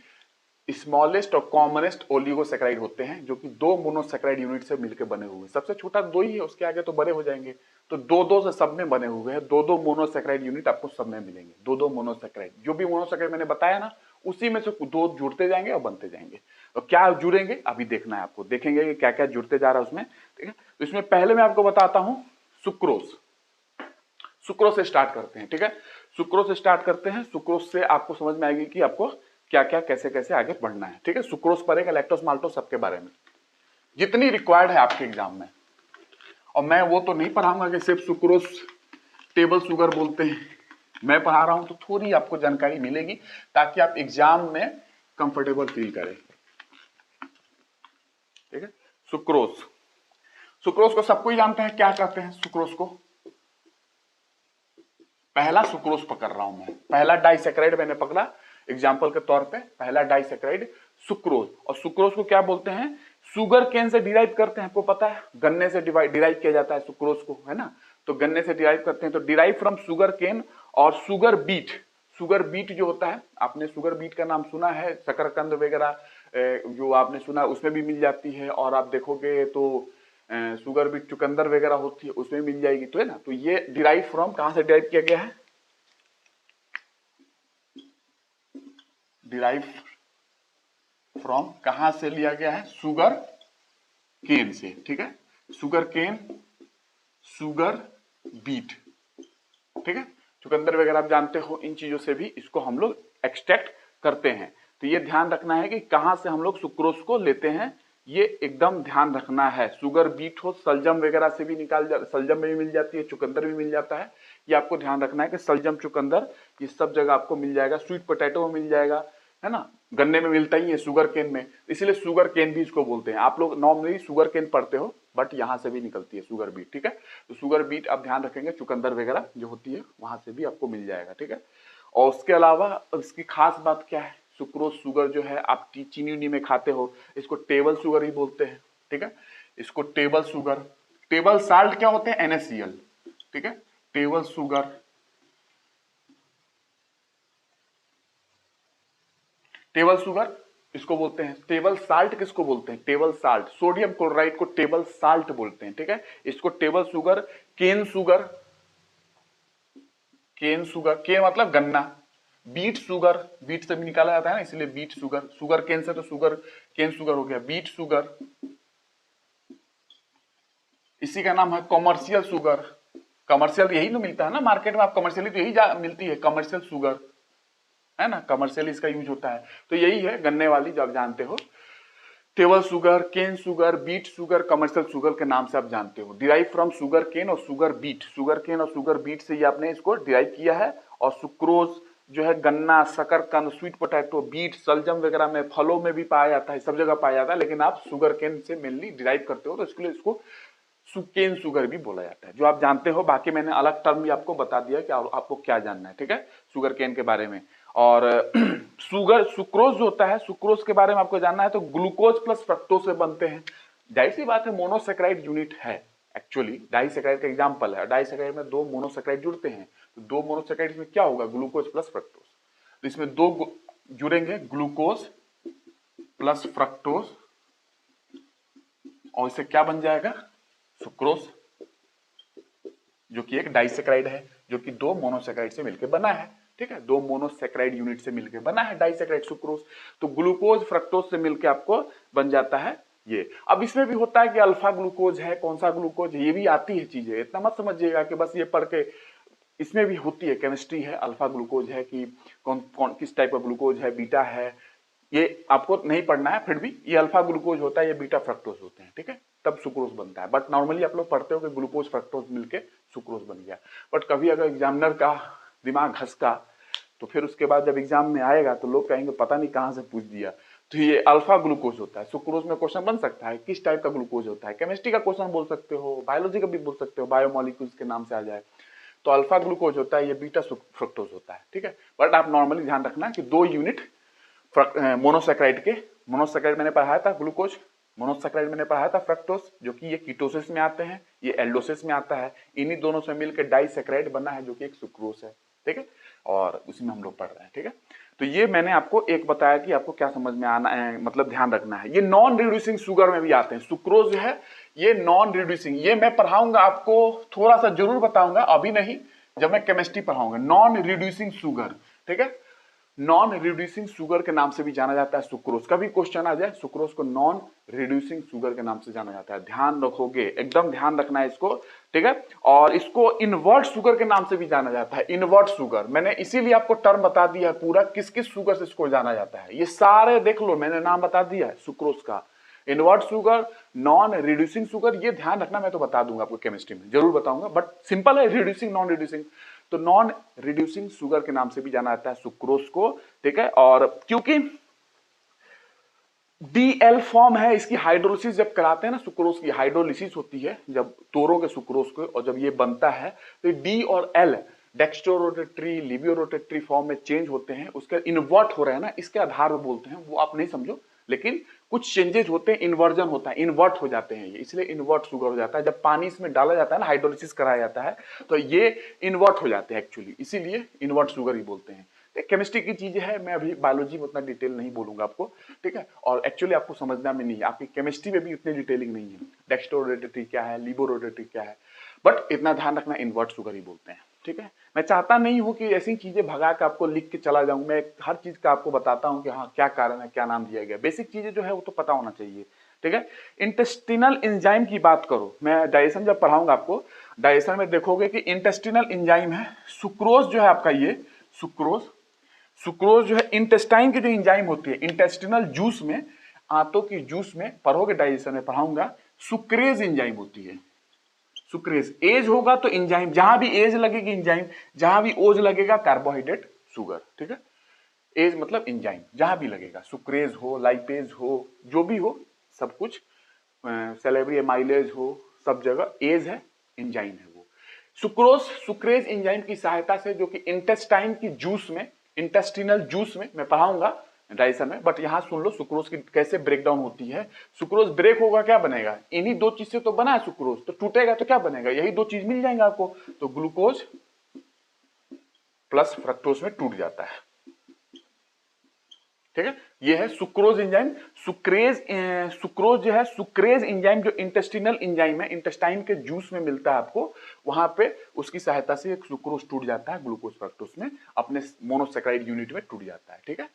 स्मॉलेस्ट और कॉमनेस्ट ओलिगोसैकेराइड होते हैं, जो कि दो मोनोसैकेराइड यूनिट से मिलकर बने हुए हैं। सबसे छोटा दो ही है, उसके आगे तो बड़े हो जाएंगे, तो दो दो से सब में बने हुए हैं, दो दो मोनोसैकेराइड यूनिट आपको सब में मिलेंगे, दो दो मोनोसैकेराइड। जो भी मोनोसैकेराइड मैंने बताया ना, उसी में से दो जुड़ते जाएंगे और बनते जाएंगे। तो क्या जुड़ेंगे अभी देखना है आपको, देखेंगे कि क्या क्या जुड़ते जा रहा है उसमें, ठीक है। तो इसमें पहले मैं आपको बताता हूं सुक्रोज, सुक्रोज से स्टार्ट करते हैं, ठीक है। सुक्रोज से स्टार्ट करते हैं, सुक्रोज से आपको समझ में आएगी कि आपको क्या क्या कैसे कैसे आगे बढ़ना है, ठीक है। सुक्रोज पढ़ेगा, लैक्टोज, माल्टोज, सबके बारे में जितनी रिक्वायर्ड है आपके एग्जाम में। और मैं वो तो नहीं पढ़ाऊंगा कि सिर्फ सुक्रोज टेबल शुगर बोलते हैं, मैं पढ़ा रहा हूं तो थोड़ी आपको जानकारी मिलेगी ताकि आप एग्जाम में कंफर्टेबल फील करें, ठीक है। सुक्रोज, सुक्रोज को सबको ही जानते हैं, क्या कहते हैं सुक्रोज को? पहला सुक्रोज पकड़ रहा हूं मैं, पहला डाइसैकेराइड मैंने पकड़ा एग्जाम्पल के तौर पे, पहला डाइसैकेराइड सुक्रोज। और सुक्रोज को क्या बोलते हैं? शुगर केन से डिराइव करते हैं, आपको पता है, गन्ने से डिराइव किया जाता है सुक्रोज को, है ना। तो गन्ने से डिराइव करते हैं, तो डिराइव फ्रॉम शुगर केन और शुगर बीट, शुगर बीट जो होता है, आपने शुगर बीट का नाम सुना है, शकरकंद वगैरह जो आपने सुना उसमें भी मिल जाती है, और आप देखोगे तो शुगर बीट चुकंदर वगैरह होती है उसमें मिल जाएगी, तो है ना। तो ये डिराइव फ्रॉम कहां से डिराइव किया गया है, डिराइव फ्रॉम कहां से लिया गया है, शुगर केन से, ठीक है, शुगर केन, शुगर बीट, ठीक है। चुकंदर वगैरह आप जानते हो, इन चीजों से भी इसको हम लोग एक्सट्रैक्ट करते हैं। तो ये ध्यान रखना है कि कहां से हम लोग सुक्रोज को लेते हैं, ये एकदम ध्यान रखना है। शुगर बीट हो, सलजम वगैरह से भी सलजम में भी मिल जाती है, चुकंदर भी मिल जाता है। ये आपको ध्यान रखना है कि सलजम, चुकंदर ये सब जगह आपको मिल जाएगा। स्वीट पोटैटो में मिल जाएगा, है ना, गन्ने में मिलता ही है, शुगर केन में, इसलिए शुगर केन भी इसको बोलते हैं। आप लोग नॉर्मली शुगर केन पढ़ते हो, बट यहाँ से भी निकलती है शुगर बीट, ठीक है। तो शुगर बीट आप ध्यान रखेंगे, चुकंदर वगैरह जो होती है वहां से भी आपको मिल जाएगा, ठीक है। और उसके अलावा इसकी खास बात क्या है, सुक्रोज शुगर जो है आप चीनी उनी में खाते हो, इसको टेबल शुगर ही बोलते हैं, ठीक है। इसको टेबल शुगर, टेबल साल्ट क्या होते हैं, NaCl, ठीक है। टेबल शुगर, टेबल शुगर इसको बोलते हैं। टेबल साल्ट किसको बोलते हैं, टेबल साल्ट, सोडियम क्लोराइड को टेबल साल्ट बोलते हैं, ठीक है। इसको table sugar, cane sugar, cane sugar, cane मतलब गन्ना, बीट शुगर, बीट से भी निकाला जाता है ना, इसलिए बीट शुगर, शुगर केन से तो शुगर केन शुगर हो गया, बीट शुगर, इसी का नाम है कमर्शियल शुगर। कमर्शियल यही तो मिलता है ना मार्केट में, आप कमर्शियली तो यही मिलती है, कमर्शियल शुगर, है ना, कमर्शियली इसका यूज होता है। तो यही है गन्ने वाली जो आप जानते हो, table sugar, cane sugar, beet sugar, commercial sugar के नाम से आप जानते हो। डिराइव फ्रॉम शुगर केन और शुगर बीट, शुगर केन और शुगर बीट से ये आपने इसको डिराइव किया है। और सुक्रोज जो है गन्ना, शकरकंद, स्वीट पोटैटो, बीट, सलजम वगैरह में, फलों में भी पाया जाता है, सब जगह पाया जाता है, लेकिन आप शुगर केन से मेनली डिराइव करते हो, तो इसके लिए इसको केन शुगर भी बोला जाता है, जो आप जानते हो। बाकी मैंने अलग टर्म भी आपको बता दिया कि आपको क्या जानना है, ठीक है, शुगर केन के बारे में। और शुगर सुक्रोज जो होता है, सुक्रोज के बारे में आपको जानना है, तो ग्लूकोज प्लस फ्रक्टोज से बनते हैं। जाहिर सी बात है, मोनोसेक्राइड यूनिट है, एक्चुअली डाइसेक्राइड का एग्जांपल है। डाइसेक्राइड में दो मोनोसेक्राइड जुड़ते हैं, तो दो मोनोसेक्राइड में क्या होगा, ग्लूकोज प्लस फ्रक्टोज। तो इसमें दो जुड़ेंगे, ग्लूकोज प्लस फ्रक्टोज, और इससे क्या बन जाएगा, सुक्रोज, जो कि एक डाइसेक्राइड है, जो कि दो मोनोसेक्राइड से मिलकर बना है, ठीक है, दो मोनोसेक्राइड यूनिट से मिलकर बना है डाइसेक्राइड सुक्रोज। तो ग्लूकोज फ्रक्टोज से मिलकर आपको बन जाता है ये। अब इसमें भी होता है कि अल्फा ग्लूकोज है, कौन सा ग्लूकोज, ये भी आती है चीजें, इतना मत समझिएगा कि बस ये पढ़ के, इसमें भी होती है, केमिस्ट्री है, अल्फा ग्लूकोज है कि कौन कौन किस टाइप का ग्लूकोज है, बीटा है, ये आपको नहीं पढ़ना है, फिर भी ये अल्फा ग्लूकोज होता है, ये बीटा फ्रक्टोज होते हैं, ठीक है, तब सुक्रोज बनता है। बट नॉर्मली आप लोग पढ़ते हो कि ग्लूकोज फ्रक्टोज मिलके सुक्रोज बन गया। बट कभी अगर एग्जामिनर का दिमाग घसका, तो फिर उसके बाद जब एग्जाम में आएगा तो लोग कहेंगे पता नहीं कहां से पूछ दिया। तो ये अल्फा ग्लूकोज होता है, सुक्रोज में क्वेश्चन बन सकता है, किस टाइप का ग्लूकोज होता है, केमिस्ट्री का क्वेश्चन बोल सकते हो, बायोलॉजी का भी बोल सकते हो, बायोमोलिक्यूल्स के नाम से आ जाए। तो अल्फा ग्लूकोज होता है, ये बीटा फ्रक्टोज होता है, ठीक है। बट आप नॉर्मली ध्यान रखना कि दो यूनिट मोनोसेक्राइड के, मोनोसेक्राइड मैंने पढ़ाया था ग्लूकोज, मोनोसेक्राइड मैंने पढ़ाया था फ्रक्टोज, जो कि ये कीटोसिस में आते हैं, ये एल्डोसिस में आता है, इन्हीं दोनों से मिलकर डाइसेक्राइड बना है, जो कि एक सुक्रोज है, ठीक है, और उसी में हम लोग पढ़ रहे हैं, ठीक है। तो ये मैंने आपको एक बताया कि आपको क्या समझ में आना है, मतलब ध्यान रखना है। ये नॉन रिड्यूसिंग शुगर में भी आते हैं, सुक्रोज जो है ये नॉन रिड्यूसिंग, ये मैं पढ़ाऊंगा आपको, थोड़ा सा जरूर बताऊंगा, अभी नहीं, जब मैं केमिस्ट्री पढ़ाऊंगा। नॉन रिड्यूसिंग शुगर, ठीक है, नॉन रिड्यूसिंग शुगर के नाम से भी जाना जाता है सुक्रोज। का भी क्वेश्चन आ जाए, सुक्रोज को नॉन रिड्यूसिंग शुगर के नाम से जाना जाता है, ध्यान रखोगे, एकदम ध्यान रखना है इसको, ठीक है। और इसको इनवर्ट शुगर के नाम से भी जाना जाता है, इनवर्ट शुगर, मैंने इसीलिए आपको टर्म बता दिया है पूरा, किस किस शुगर से इसको जाना जाता है, ये सारे देख लो, मैंने नाम बता दिया है सुक्रोज का, invert sugar, non reducing sugar, ये ध्यान रखना, मैं तो बता दूंगा आपको केमिस्ट्री में, जरूर बताऊंगा, बट सिंपल है, रिड्यूसिंग नॉन रिड्यूसिंग। तो नॉन रिड्यूसिंग शुगर के नाम से भी जाना जाता है सुक्रोज को, ठीक है। और क्योंकि DL फॉर्म है इसकी, हाइड्रोलिसिस जब कराते हैं ना, सुक्रोज की हाइड्रोलिसिस होती है जब तोड़ोगे सुक्रोज को, और जब ये बनता है तो D और L डेक्स्ट्रोरोटेटरी, लिबियोरोटेटरी फॉर्म में चेंज होते हैं, उसके इन्वर्ट हो रहे हैं ना, इसके आधार पर बोलते हैं, वो आप नहीं समझो, लेकिन कुछ चेंजेस होते हैं, इन्वर्जन होता है, इन्वर्ट हो जाते हैं ये, इसलिए इन्वर्ट शुगर हो जाता है। जब पानी इसमें डाला जाता है ना, हाइड्रोलिसिस कराया जाता है, तो ये इन्वर्ट हो जाते हैं एक्चुअली, इसीलिए इन्वर्ट शुगर ही बोलते हैं। केमिस्ट्री की चीजें है, मैं अभी बायोलॉजी में उतना डिटेल नहीं बोलूंगा आपको, ठीक है। और एक्चुअली आपको समझना में नहीं है, आपकी केमिस्ट्री में भी उतनी डिटेलिंग नहीं है, डेक्स्ट्रोरोटेटरी क्या है, लिबोरोटेटरी क्या है, बट इतना ध्यान रखना इन्वर्ट शुगर ही बोलते हैं, ठीक है। मैं चाहता नहीं हूं कि ऐसी चीजें भगा के आपको लिख के चला जाऊं, मैं हर चीज का आपको बताता हूं कि हाँ क्या कारण है, क्या नाम दिया गया, बेसिक चीजें जो है वो तो पता होना चाहिए, ठीक है। इंटेस्टिनल एंजाइम की बात करो, मैं डाइजेशन जब पढ़ाऊंगा आपको, डाइजेशन में देखोगे कि इंटेस्टिनल एंजाइम है, सुक्रोज जो है आपका, ये सुक्रोज, सुक्रोज जो है इंटेस्टाइन की जो एंजाइम होती है, इंटेस्टिनल जूस में, आंतों की जूस में पढ़ोगे, डाइजेशन में पढ़ाऊंगा, सुक्रेज एंजाइम होती है, सुक्रेज। एज होगा तो एंजाइम, जहां भी एज लगेगी एंजाइम, जहां भी ओज लगेगा कार्बोहाइड्रेट शुगर, ठीक है। एज मतलब एंजाइम, जहां भी लगेगा, सुक्रेज हो, लाइपेज हो, जो भी हो, सब कुछ, सेलेब्री एमाइलेज हो, सब जगह एज है, एंजाइम है वो। सुक्रोज सुक्रेज एंजाइम की सहायता से, जो कि इंटेस्टाइन की जूस में, इंटेस्टिनल जूस में मैं पढ़ाऊंगा डाइजेशन में, बट यहां सुन लो सुक्रोज की कैसे ब्रेकडाउन होती है। सुक्रोज ब्रेक होगा, क्या बनेगा, इन्हीं दो चीज से तो बना है सुक्रोज, तो टूटेगा तो क्या बनेगा, यही दो चीज मिल जाएंगे आपको, तो ग्लूकोज प्लस फ्रक्टोज में टूट जाता है, ठीक है। ये है सुक्रोज एंजाइम। सुक्रेज सुक्रोज जो है, सुक्रेज एंजाइम जो इंटेस्टिनल एंजाइम है, इंटेस्टाइन के जूस में मिलता है आपको, वहां पे उसकी सहायता से एक सुक्रोज टूट जाता है, ग्लूकोज फ्रक्टोज में अपने मोनोसेक्राइड यूनिट में टूट जाता है, ठीक है।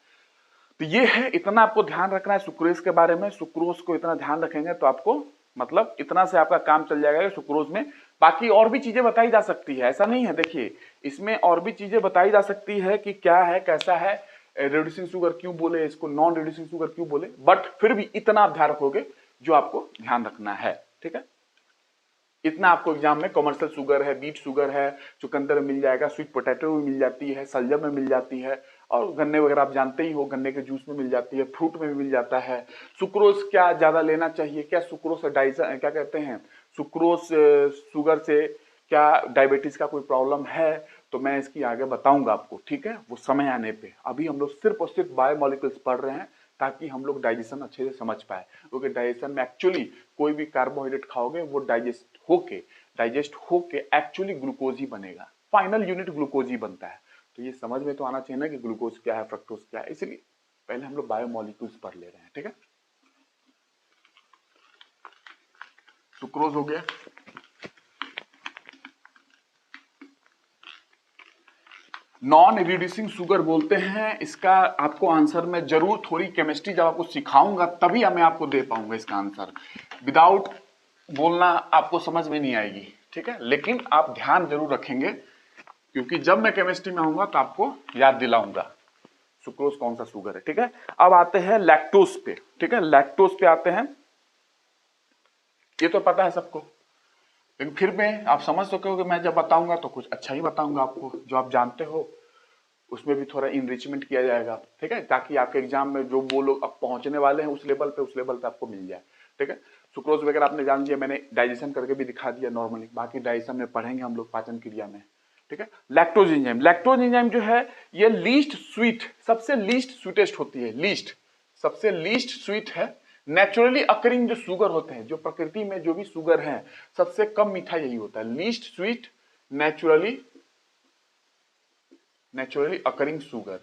तो ये है, इतना आपको ध्यान रखना है सुक्रोज के बारे में, सुक्रोज को इतना ध्यान रखेंगे तो आपको मतलब इतना से आपका काम चल जाएगा सुक्रोज में। बाकी और भी चीजें बताई जा सकती है, ऐसा नहीं है, देखिए इसमें और भी चीजें बताई जा सकती है कि क्या है, कैसा है, रिड्यूसिंग शुगर क्यों बोले इसको, नॉन रिड्यूसिंग शुगर क्यों बोले, बट फिर भी इतना आप ध्यान रखोगे जो आपको ध्यान रखना है, ठीक है। इतना आपको एग्जाम में, कमर्शियल शुगर है, बीट शुगर है, चुकंदर में मिल जाएगा, स्वीट पोटैटो में मिल जाती है, सलजम में मिल जाती है, और गन्ने वगैरह आप जानते ही हो, गन्ने के जूस में मिल जाती है, फ्रूट में भी मिल जाता है। सुक्रोज क्या ज्यादा लेना चाहिए, क्या सुक्रोज से क्या कहते हैं, सुक्रोज शुगर से क्या डायबिटीज का कोई प्रॉब्लम है, तो मैं इसकी आगे बताऊंगा आपको, ठीक है, वो समय आने पे। अभी हम लोग सिर्फ और सिर्फ बायोमोलिक्यूल्स पढ़ रहे हैं ताकि हम लोग डाइजेशन अच्छे से समझ पाए, क्योंकि डाइजेशन में एक्चुअली कोई भी कार्बोहाइड्रेट खाओगे वो डाइजेस्ट होके एक्चुअली ग्लूकोज ही बनेगा, फाइनल यूनिट ग्लूकोज ही बनता है। तो ये समझ में तो आना चाहिए ना कि ग्लूकोज क्या है, फ्रक्टोज क्या है, इसलिए पहले हम लोग बायोमोलिक्यूल्स पढ़ ले रहे हैं, ठीक है। सुक्रोज हो गया। नॉन रिड्यूसिंग शुगर बोलते हैं, इसका आपको आंसर मैं जरूर थोड़ी केमिस्ट्री जब आपको सिखाऊंगा तभी मैं आपको दे पाऊंगा इसका आंसर, विदाउट बोलना आपको समझ में नहीं आएगी, ठीक है। लेकिन आप ध्यान जरूर रखेंगे, क्योंकि जब मैं केमिस्ट्री में आऊंगा तो आपको याद दिलाऊंगा सुक्रोज कौन सा शुगर है, ठीक है। अब आते हैं लैक्टोज पे, ठीक है, लैक्टोज पे आते हैं। ये तो पता है सबको, लेकिन फिर मैं आप समझ सको कि मैं जब बताऊंगा तो कुछ अच्छा ही बताऊंगा आपको, जो आप जानते हो उसमें भी थोड़ा इनरिचमेंट किया जाएगा, ठीक है, ताकि आपके एग्जाम में जो वो लोग अब पहुंचने वाले हैं उस लेवल पे आपको मिल जाए, ठीक है। सुक्रोज वगैरह आपने जान दिया, मैंने डाइजेशन करके भी दिखा दिया नॉर्मली, बाकी डाइजेशन में पढ़ेंगे हम लोग पाचन क्रिया में, ठीक है। लैक्टोज एंजाइम, लैक्टोज एंजाइम जो है ये लीस्ट स्वीट, सबसे लीस्ट स्वीटेस्ट होती है, लीस्ट, सबसे लीस्ट स्वीट है। नेचुरली अकरिंग जो शुगर होते हैं, जो प्रकृति में जो भी शुगर है, सबसे कम मीठा यही होता है, least sweet naturally occurring sugar,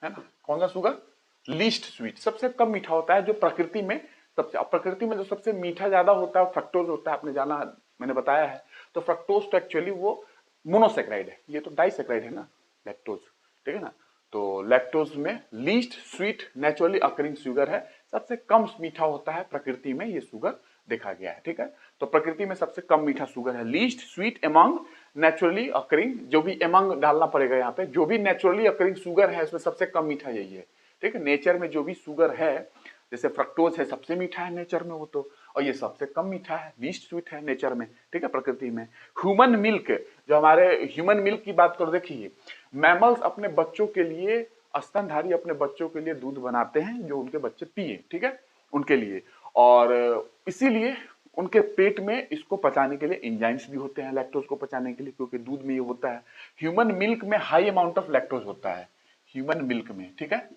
है ना। कौन सा शुगर, लीस्ट स्वीट, सबसे कम मीठा होता है जो प्रकृति में, सबसे प्रकृति में जो सबसे मीठा ज्यादा होता है फ्रक्टोज होता है, आपने जाना, मैंने बताया है। तो फ्रक्टोज तो एक्चुअली वो मोनोसेक्राइड है, ये तो डाइसेक्राइड है ना लैक्टोज, ठीक है ना। तो लैक्टोज में least sweet naturally occurring sugar है, सबसे कम मीठा होता है प्रकृति में, ये शुगर देखा गया है, ठीक है। तो प्रकृति में सबसे कम मीठा शुगर है, least sweet among naturally occurring, जो भी एमंग डालना पड़ेगा यहाँ पे, जो भी नेचुरली अकरिंग शुगर है उसमें सबसे कम मीठा यही है, ठीक है। नेचर में जो भी शुगर है, जैसे फ्रक्टोज है सबसे मीठा है नेचर में वो तो, और ये सबसे कम मीठा है, लीस्ट स्वीट है नेचर में, ठीक है, प्रकृति में। ह्यूमन मिल्क, जो हमारे ह्यूमन मिल्क की बात करो, देखिए मैमल्स अपने बच्चों के लिए, स्तनधारी अपने बच्चों के लिए दूध बनाते हैं जो उनके बच्चे पिए, ठीक है, उनके लिए, और इसीलिए उनके पेट में इसको पचाने के लिए एंजाइम्स भी होते हैं, लैक्टोज को पचाने के लिए, क्योंकि दूध में ये होता है। ह्यूमन मिल्क में हाई अमाउंट ऑफ लैक्टोज होता है, ह्यूमन मिल्क में, ठीक है,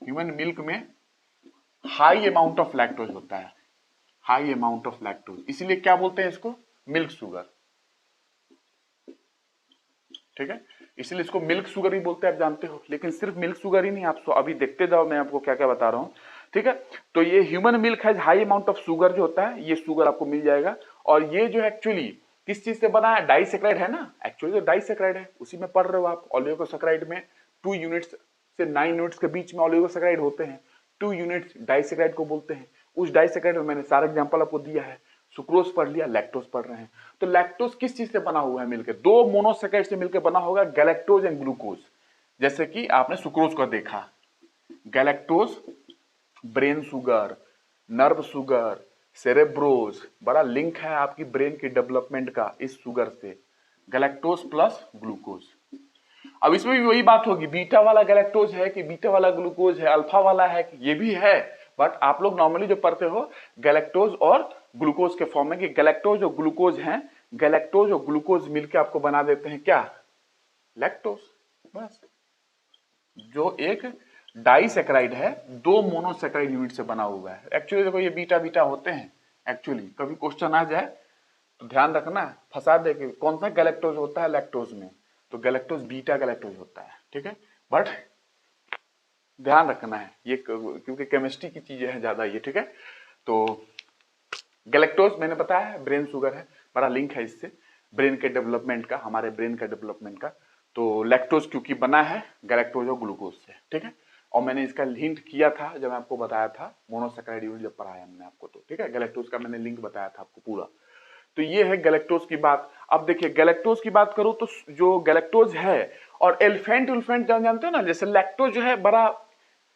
ह्यूमन मिल्क में हाई अमाउंट ऑफ लैक्टोज होता है, हाई अमाउंट ऑफ लैक्टोज, इसीलिए क्या बोलते हैं इसको, मिल्क शुगर, ठीक है। इसलिए इसको मिल्क शुगर ही बोलते हैं, आप जानते हो। लेकिन सिर्फ मिल्क शुगर ही नहीं, आप अभी देखते जाओ मैं आपको क्या क्या बता रहा हूँ, ठीक है। तो ये ह्यूमन मिल्क है, हाई अमाउंट ऑफ शुगर जो होता है, ये शुगर आपको मिल जाएगा। और ये जो एक्चुअली किस चीज से बना है, डाइसेक्राइड है ना, एक्चुअली तो डाइसेक्राइड है, उसी में पढ़ रहे हो आप। ओलिगोसैकेराइड में 2 यूनिट्स से 9 यूनिट्स के बीच में ओलिगोसैकेराइड होते हैं, 2 यूनिट्स डाइसेक्राइड को बोलते हैं। उस डाइसेक्राइड में मैंने सारा एग्जांपल आपको दिया है। सुक्रोज पढ़ लिया, लैक्टोज पढ़ रहे हैं। तो लैक्टोज किस चीज से बना हुआ है मिलकर, 2 मोनोसैकेराइड से मिलकर बना होगा, गैलेक्टोज एंड ग्लूकोज। जैसे कि आपने सुक्रोज का देखा, galactose brain sugar, nerve sugar, cerebrose, बड़ा लिंक है आपकी ब्रेन की डेवलपमेंट का इस शुगर से, गैलेक्टोज प्लस ग्लूकोज। अब इसमें भी वही बात होगी, बीटा वाला गैलेक्टोज है कि बीटा वाला ग्लूकोज है, अल्फा वाला है कि, ये भी है। बट आप लोग नॉर्मली जो पढ़ते हो गैलेक्टोज और ग्लूकोज के फॉर्म में, कि गैलेक्टोज और ग्लूकोज हैं, गैलेक्टोज और ग्लूकोज मिलकर आपको बना देते हैं क्या, लैक्टोज। बस, जो एक डाइसैकेराइड है, 2 मोनोसैकेराइड यूनिट से बना हुआ है। एक्चुअली देखो ये बीटा बीटा होते हैं, एक्चुअली कभी क्वेश्चन आ जाए तो ध्यान रखना, फंसा दे कि कौन सा गैलेक्टोज होता है लैक्टोज में, तो गैलेक्टोज बीटा गैलेक्टोज होता है, ठीक है। बट ध्यान रखना है ये, क्योंकि केमिस्ट्री की चीजें हैं ज्यादा ये, ठीक है। तो गैलेक्टोज मैंने बताया है ब्रेन शुगर है, बड़ा लिंक है इससे, ब्रेन के डेवलपमेंट का, हमारे ब्रेन का डेवलपमेंट का। तो लैक्टोज क्योंकि बना है गैलेक्टोज और ग्लूकोज से, ठीक है। और मैंने इसका हिंट किया था जब मैं आपको बताया था मोनोसैकेराइड यूनिट जब पढ़ाया हमने आपको, तो ठीक है, गैलेक्टोज का मैंने लिंक बताया था आपको पूरा। तो ये है गैलेक्टोज की बात। अब देखिए गैलेक्टोज की बात करूं तो जो गैलेक्टोज है, और एलिफेंट उल्फेंट जानते हो ना, जैसे लैक्टोज जो है बड़ा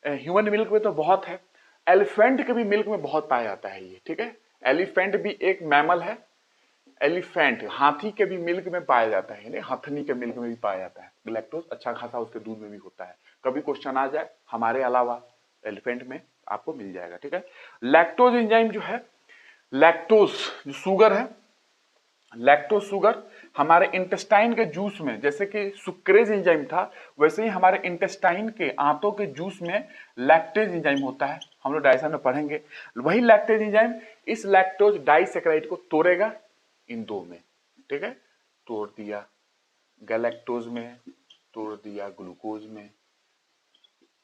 ह्यूमन मिल्क में तो बहुत है, एलिफेंट के भी मिल्क में बहुत पाया जाता है ये, ठीक है। एलिफेंट भी एक मैमल है, एलिफेंट हाथी के भी मिल्क में पाया जाता है, यानी हथनी के मिल्क में भी पाया जाता है गैलेक्टोज, अच्छा खासा उसके दूध में भी होता है। कभी क्वेश्चन आ जाए हमारे अलावा एलिफेंट में आपको मिल जाएगा, ठीक है। लैक्टोज एंजाइम जो है, लैक्टोज जो शुगर है, लैक्टोज शुगर हमारे इंटेस्टाइन के जूस में, जैसे कि सुक्रेज एंजाइम था, वैसे ही हमारे इंटेस्टाइन के आंतों के जूस में लैक्टेज एंजाइम होता है, हम लोग डायजेशन में पढ़ेंगे। वही लैक्टेज एंजाइम इस लैक्टोज डाइसैकेराइड को तोड़ेगा इन 2 में, ठीक है। तोड़ दिया गैलेक्टोज में, तोड़ दिया ग्लूकोज में,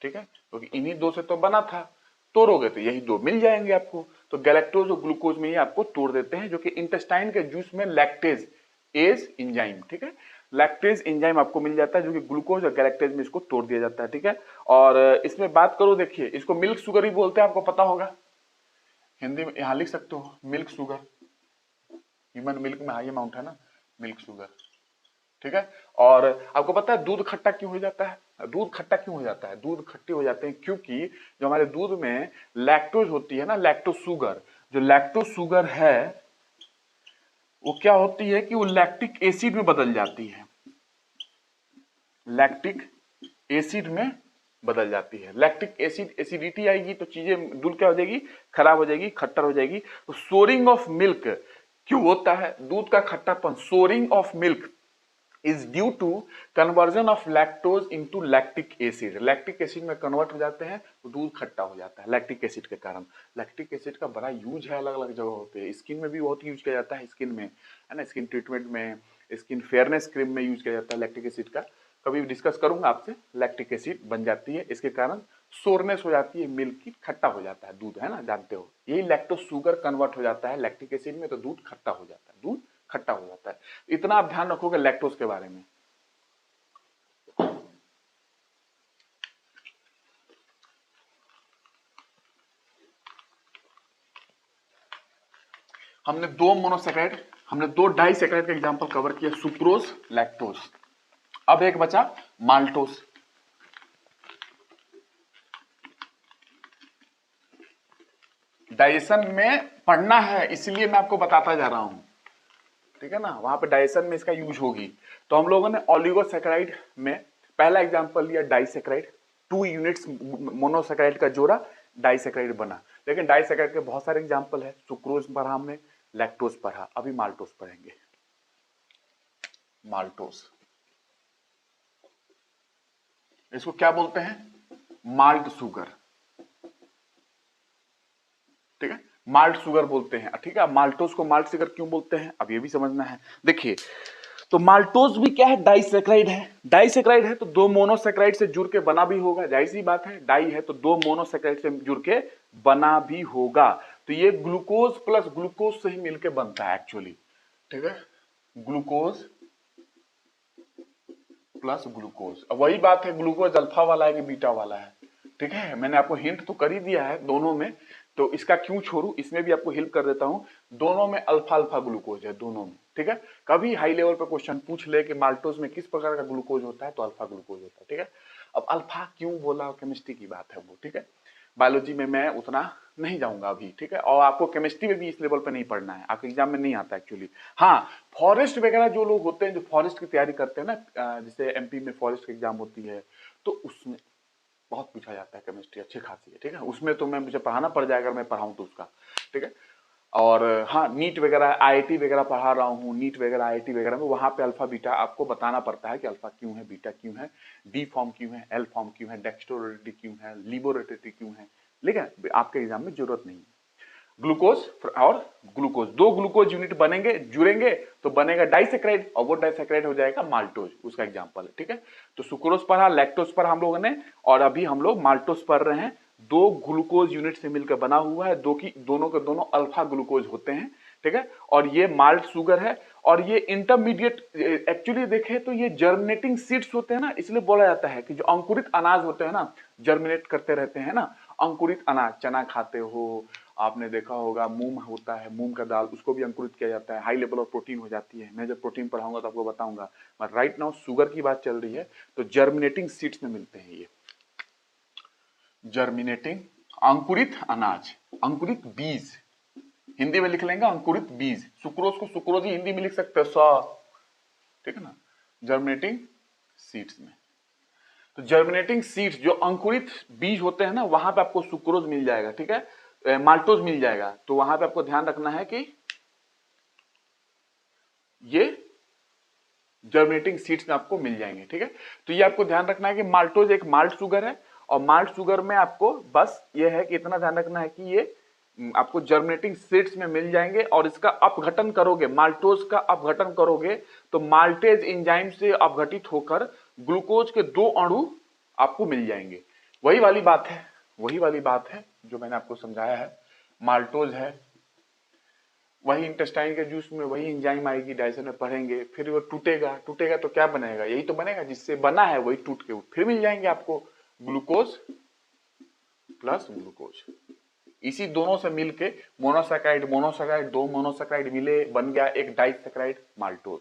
ठीक है, क्योंकि इन्हीं 2 से तो बना था, तोड़ोगे तो यही 2 मिल जाएंगे आपको। तो गैलेक्टोज और ग्लूकोज में ही आपको तोड़ देते हैं, जो कि इंटेस्टाइन के जूस में लैक्टेज एज एंजाइम, ठीक है, लैक्टेज एंजाइम आपको मिल जाता है, जो कि ग्लूकोज और गैलेक्टेज में इसको तोड़ दिया जाता है, ठीक है। और इसमें बात करो, देखिए इसको मिल्क शुगर ही बोलते हैं, आपको पता होगा, हिंदी में यहां लिख सकते हो मिल्क शुगर, ह्यूमन मिल्क में हाई अमाउंट है ना, मिल्क शुगर, ठीक है। और आपको पता है दूध खट्टा क्यों हो जाता है, दूध खट्टा क्यों हो जाता है, दूध खट्टे हो जाते हैं क्योंकि जो हमारे दूध में लैक्टोज होती है ना, लैक्टोज शुगर, जो लैक्टोज शुगर है वो क्या होती है कि वो लैक्टिक एसिड में बदल जाती है, लैक्टिक एसिड में बदल जाती है। लैक्टिक एसिड, एसिडिटी आएगी तो चीजें दूध क्या हो जाएगी, खराब हो जाएगी, खट्टर हो जाएगी। तो सोरिंग ऑफ मिल्क क्यों होता है, दूध का खट्टापन, souring of milk is due to conversion of lactose into lactic acid, lactic acid में कन्वर्ट हो जाते हैं तो दूध खट्टा हो जाता है लैक्टिक एसिड के कारण। लैक्टिक एसिड का बड़ा यूज है अलग अलग जगहों पे, स्किन में भी बहुत यूज किया जाता है, स्किन में है ना, स्किन ट्रीटमेंट में, स्किन फेयरनेस क्रीम में यूज किया जाता है लैक्टिक एसिड का, कभी डिस्कस करूंगा आपसे। लैक्टिक एसिड बन जाती है, इसके कारण सोरनेस हो जाती है, मिल्क की खट्टा हो जाता है दूध, है ना, जानते हो, यही लैक्टोज शुगर कन्वर्ट हो जाता है लैक्टिक एसिड में, तो दूध खट्टा हो जाता है, दूध खट्टा हो जाता है। इतना आप ध्यान रखोगे लैक्टोज के बारे में। हमने 2 मोनोसैकेराइड, हमने 2 डाइसैकेराइड का एग्जांपल कवर किया, सुक्रोज, लैक्टोज। अब एक बचा माल्टोज। डाइजेशन में पढ़ना है इसलिए मैं आपको बताता जा रहा हूं, ठीक है ना, वहां पे डाइजेशन में इसका यूज होगी। तो हम लोगों ने ओलिगोसैकेराइड में पहला एग्जांपल लिया डाइसैकेराइड, 2 यूनिट्स मोनोसैकेराइड का जोड़ा डाइसैकेराइड बना। लेकिन डाइसैकेराइड के बहुत सारे एग्जांपल है, सुक्रोज पढ़ा हमने, लैक्टोज पढ़ा, अभी माल्टोज पढ़ेंगे। माल्टोज, इसको क्या बोलते हैं, माल्ट शुगर, ठीक है, माल्ट शुगर बोलते हैं, ठीक है। माल्टोज को माल्ट शुगर क्यों बोलते हैं अब ये भी समझना है। देखिए तो माल्टोज भी क्या है, डाइसैकेराइड है। डाइसैकेराइड है तो दो मोनोसैकेराइड से जुड़ के बना भी होगा, जाहिर सी बात है, डाई है तो दो मोनोसैकेराइड से जुड़ के बना भी होगा। तो ये ग्लूकोज प्लस ग्लूकोज से ही मिलके बनता है एक्चुअली, ठीक है, ग्लूकोज प्लस ग्लूकोज। अब वही बात है, ग्लूकोज अल्फा वाला है कि बीटा वाला है, ठीक है, मैंने आपको हिंट तो कर ही दिया है दोनों में, तो इसका क्यों छोड़ू, इसमें भी आपको हेल्प कर देता हूं। दोनों में अल्फा अल्फा ग्लूकोज है दोनों में, ठीक है। कभी हाई लेवल पे क्वेश्चन पूछ ले कि माल्टोज में किस प्रकार का ग्लूकोज होता है, तो अल्फा ग्लूकोज होता है, ठीक है। अब अल्फा क्यों बोला, केमिस्ट्री की बात है वो, ठीक है। बायोलॉजी में मैं उतना नहीं जाऊंगा अभी, ठीक है, और आपको केमिस्ट्री में भी इस लेवल पे नहीं पढ़ना है, आपके एग्जाम में नहीं आता एक्चुअली। हाँ, फॉरेस्ट वगैरह जो लोग होते हैं, जो फॉरेस्ट की तैयारी करते हैं ना, जैसे एमपी में फॉरेस्ट की एग्जाम होती है, तो उसमें बहुत पूछा जाता है केमिस्ट्री, अच्छी खासी है, ठीक है। उसमें तो मैं मुझे पढ़ाना पड़ जाएगा अगर मैं पढ़ाऊं तो उसका, ठीक है। और हाँ, नीट वगैरह आईआईटी वगैरह पढ़ा रहा हूँ, नीट वगैरह आईआईटी वगैरह में, वहां पे अल्फा बीटा आपको बताना पड़ता है कि अल्फा क्यों है, बीटा क्यों है, डी फॉर्म क्यों है, एल फॉर्म क्यों है, डेक्स्ट्रोरेटिटी क्यों है, लिबोरेटिटी क्यों है, लेकिन आपके एग्जाम में जरूरत नहीं है। ग्लूकोज और ग्लूकोज, दो ग्लूकोज यूनिट बनेंगे, जुड़ेंगे तो बनेगा डाइसैकेराइड, और वो डाइसैकेराइड हो जाएगा माल्टोज, उसका एग्जांपल है, ठीक है। तो सुक्रोज पढ़ा, लैक्टोज पर हम लोगों ने, और अभी हम लोग माल्टोज पढ़ रहे हैं। दो ग्लूकोज यूनिट से मिलकर बना हुआ है, दोनों के दोनों अल्फा ग्लूकोज होते हैं, ठीक है। और ये माल्ट शुगर है, और ये इंटरमीडिएट, एक्चुअली देखें तो ये जर्मिनेटिंग सीड्स होते हैं ना, इसलिए बोला जाता है कि जो अंकुरित अनाज होते हैं ना, जर्मिनेट करते रहते हैं ना, अंकुरित अनाज, चना खाते हो आपने देखा होगा, मूंग होता है, मूंग का दाल, उसको भी अंकुरित किया जाता है, हाई लेवल ऑफ प्रोटीन हो जाती है। मैं जब प्रोटीन पढ़ाऊंगा तो आपको बताऊंगा, बट राइट नाउ शुगर की बात चल रही है, तो जर्मिनेटिंग सीड्स में मिलते हैं ये, जर्मिनेटिंग, अंकुरित अनाज, अंकुरित बीज, हिंदी में लिख लेंगे अंकुरित बीज, सुक्रोज को सुक्रोज ही हिंदी में लिख सकते हैं, ठीक है ना, जर्मिनेटिंग सीड्स में। तो जर्मिनेटिंग सीड्स, जो अंकुरित बीज होते हैं ना, वहां पे आपको सुक्रोज मिल जाएगा, ठीक है, माल्टोज मिल जाएगा। तो वहां पे आपको ध्यान रखना है कि ये जर्मिनेटिंग सीड्स में आपको मिल जाएंगे, ठीक है। तो ये आपको ध्यान रखना है कि माल्टोज एक माल्ट शुगर है, और माल्ट शुगर में आपको बस ये है कि इतना ध्यान रखना है कि ये आपको जर्मिनेटिंग सीड्स में मिल जाएंगे, और इसका अपघटन करोगे, माल्टोज का अपघटन करोगे, तो माल्टेज एंजाइम से अपघटित होकर ग्लूकोज के दो अणु आपको मिल जाएंगे। वही वाली बात है, वही वाली बात है जो मैंने आपको समझाया है, माल्टोज है, वही इंटेस्टाइन के जूस में वही एंजाइम आएगी, डाइजेशन में पढ़ेंगे, फिर वो टूटेगा, टूटेगा तो क्या बनेगा, यही तो बनेगा जिससे बना है, वही टूट के फिर मिल जाएंगे आपको ग्लूकोज प्लस ग्लूकोज। इसी दोनों से मिलके मोनोसैकेराइड, मोनोसैकेराइड, दो मोनोसैकेराइड मिले, बन गया एक डाइसैकेराइड माल्टोज।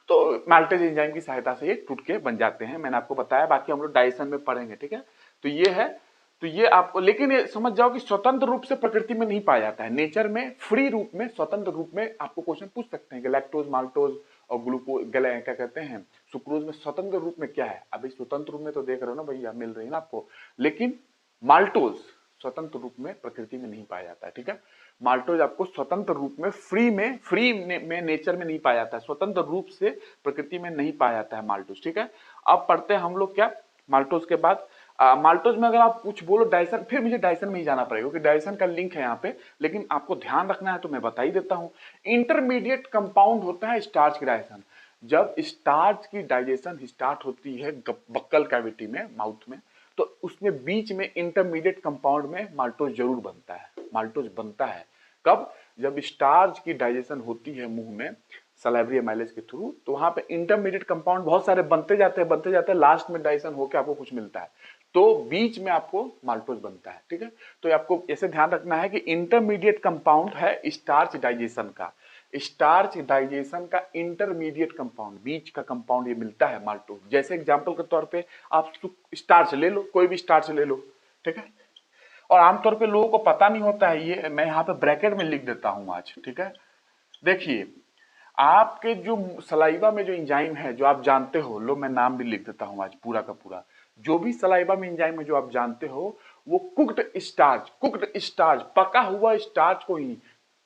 तो माल्टेज एंजाइम की सहायता से ये टूट के बन जाते हैं, मैंने आपको बताया, बाकी हम लोग डाइजेशन में पढ़ेंगे, ठीक है। तो ये है, तो ये आपको, लेकिन ये समझ जाओ कि स्वतंत्र रूप से प्रकृति में नहीं पाया जाता है, नेचर में फ्री रूप में, स्वतंत्र रूप में आपको क्वेश्चन पूछ सकते हैं कि लैक्टोज, माल्टोज और ग्लूकोज, क्या कहते हैं, सुक्रोज में स्वतंत्र रूप में क्या है। अभी स्वतंत्र रूप में तो देख रहे हो ना भैया, मिल रही है ना आपको, लेकिन माल्टोज स्वतंत्र रूप में प्रकृति में नहीं पाया जाता है, ठीक है। माल्टोज आपको स्वतंत्र रूप में फ्री में नेचर में नहीं पाया जाता है, स्वतंत्र रूप से प्रकृति में नहीं पाया जाता है माल्टोज, ठीक है। अब पढ़ते हैं हम लोग क्या, माल्टोज के बाद माल्टोज में अगर आप कुछ बोलो डाइजेशन, फिर मुझे डाइजेशन में ही जाना पड़ेगा क्योंकि डाइजेशन का लिंक है यहाँ पे, लेकिन आपको ध्यान रखना है तो मैं बता ही देता हूँ। इंटरमीडिएट कंपाउंड होता है स्टार्च की डाइजेशन। जब स्टार्च की डाइजेशन स्टार्ट होती है बक्कल कैविटी में, माउथ में, तो उसमें बीच में इंटरमीडिएट कंपाउंड में माल्टोज जरूर बनता है, माल्टोज बनता है। कब, जब स्टार्च की डाइजेशन होती है मुंह में सलाइवरी एमाइलेज के थ्रू, तो वहां पे इंटरमीडिएट कंपाउंड बहुत सारे बनते जाते हैं, लास्ट में डाइजेशन होकर आपको कुछ मिलता है, तो बीच में आपको माल्टोज बनता है, ठीक है। तो आपको ऐसे ध्यान रखना है कि इंटरमीडिएट कंपाउंड है स्टार्च डाइजेशन का, स्टार्च डाइजेशन का इंटरमीडिएट कंपाउंड, बीच का कंपाउंड ये मिलता है माल्टोज। जैसे एग्जांपल के तौर पे आप स्टार्च ले लो, कोई भी स्टार्च ले लो, ठीक है। और आमतौर पे लोगों को पता नहीं होता है, ये मैं यहाँ पे ब्रैकेट में लिख देता हूँ आज, ठीक है। देखिए, आपके जो सलाइवा में जो एंजाइम है जो आप जानते हो, लो मैं नाम भी लिख देता हूँ आज पूरा का पूरा, जो भी सलाइवा में एंजाइम है जो आप जानते हो, वो कुक्ड स्टार्च, पका हुआ स्टार्च को ही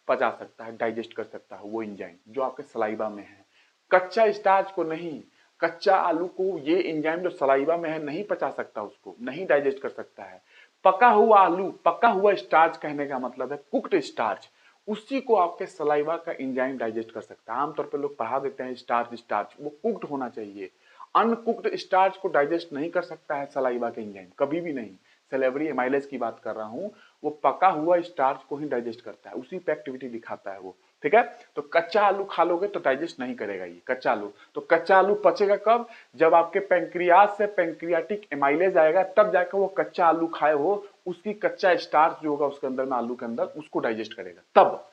पचा सकता है, डाइजेस्ट कर सकता है वो एंजाइम जो आपके सलाइवा में है, कच्चा स्टार्च को नहीं। कच्चा आलू को ये एंजाइम जो सलाइवा में है नहीं पचा सकता, उसको नहीं डाइजेस्ट कर सकता है। पका हुआ आलू, पका हुआ स्टार्च कहने का मतलब है कुक्ड स्टार्च, उसी को आपके सलाइवा का एंजाइम डाइजेस्ट कर सकता है। आमतौर पर लोग पढ़ा देते हैं स्टार्च स्टार्च, वो कुक्ड होना चाहिए। अनकुक्ड स्टार्च को डाइजेस्ट नहीं कर सकता है सलाइवा का एंजाइम, कभी भी नहीं। सेलेब्री एमाइलेज की बात कर रहा हूं, वो पका हुआ स्टार्च को ही डाइजेस्ट करता है, उसी पे एक्टिविटी दिखाता है वो। ठीक है, तो कच्चा आलू खा लोगे तो डाइजेस्ट नहीं करेगा ये कच्चा आलू। तो कच्चा आलू पचेगा कब? जब आपके पेंक्रियाज से पेंक्रियाटिक एमाइलेज आएगा, तब जाकर वो कच्चा आलू खाए हो उसकी कच्चा स्टार्च जो होगा उसके अंदर में, आलू के अंदर, उसको डाइजेस्ट करेगा तब।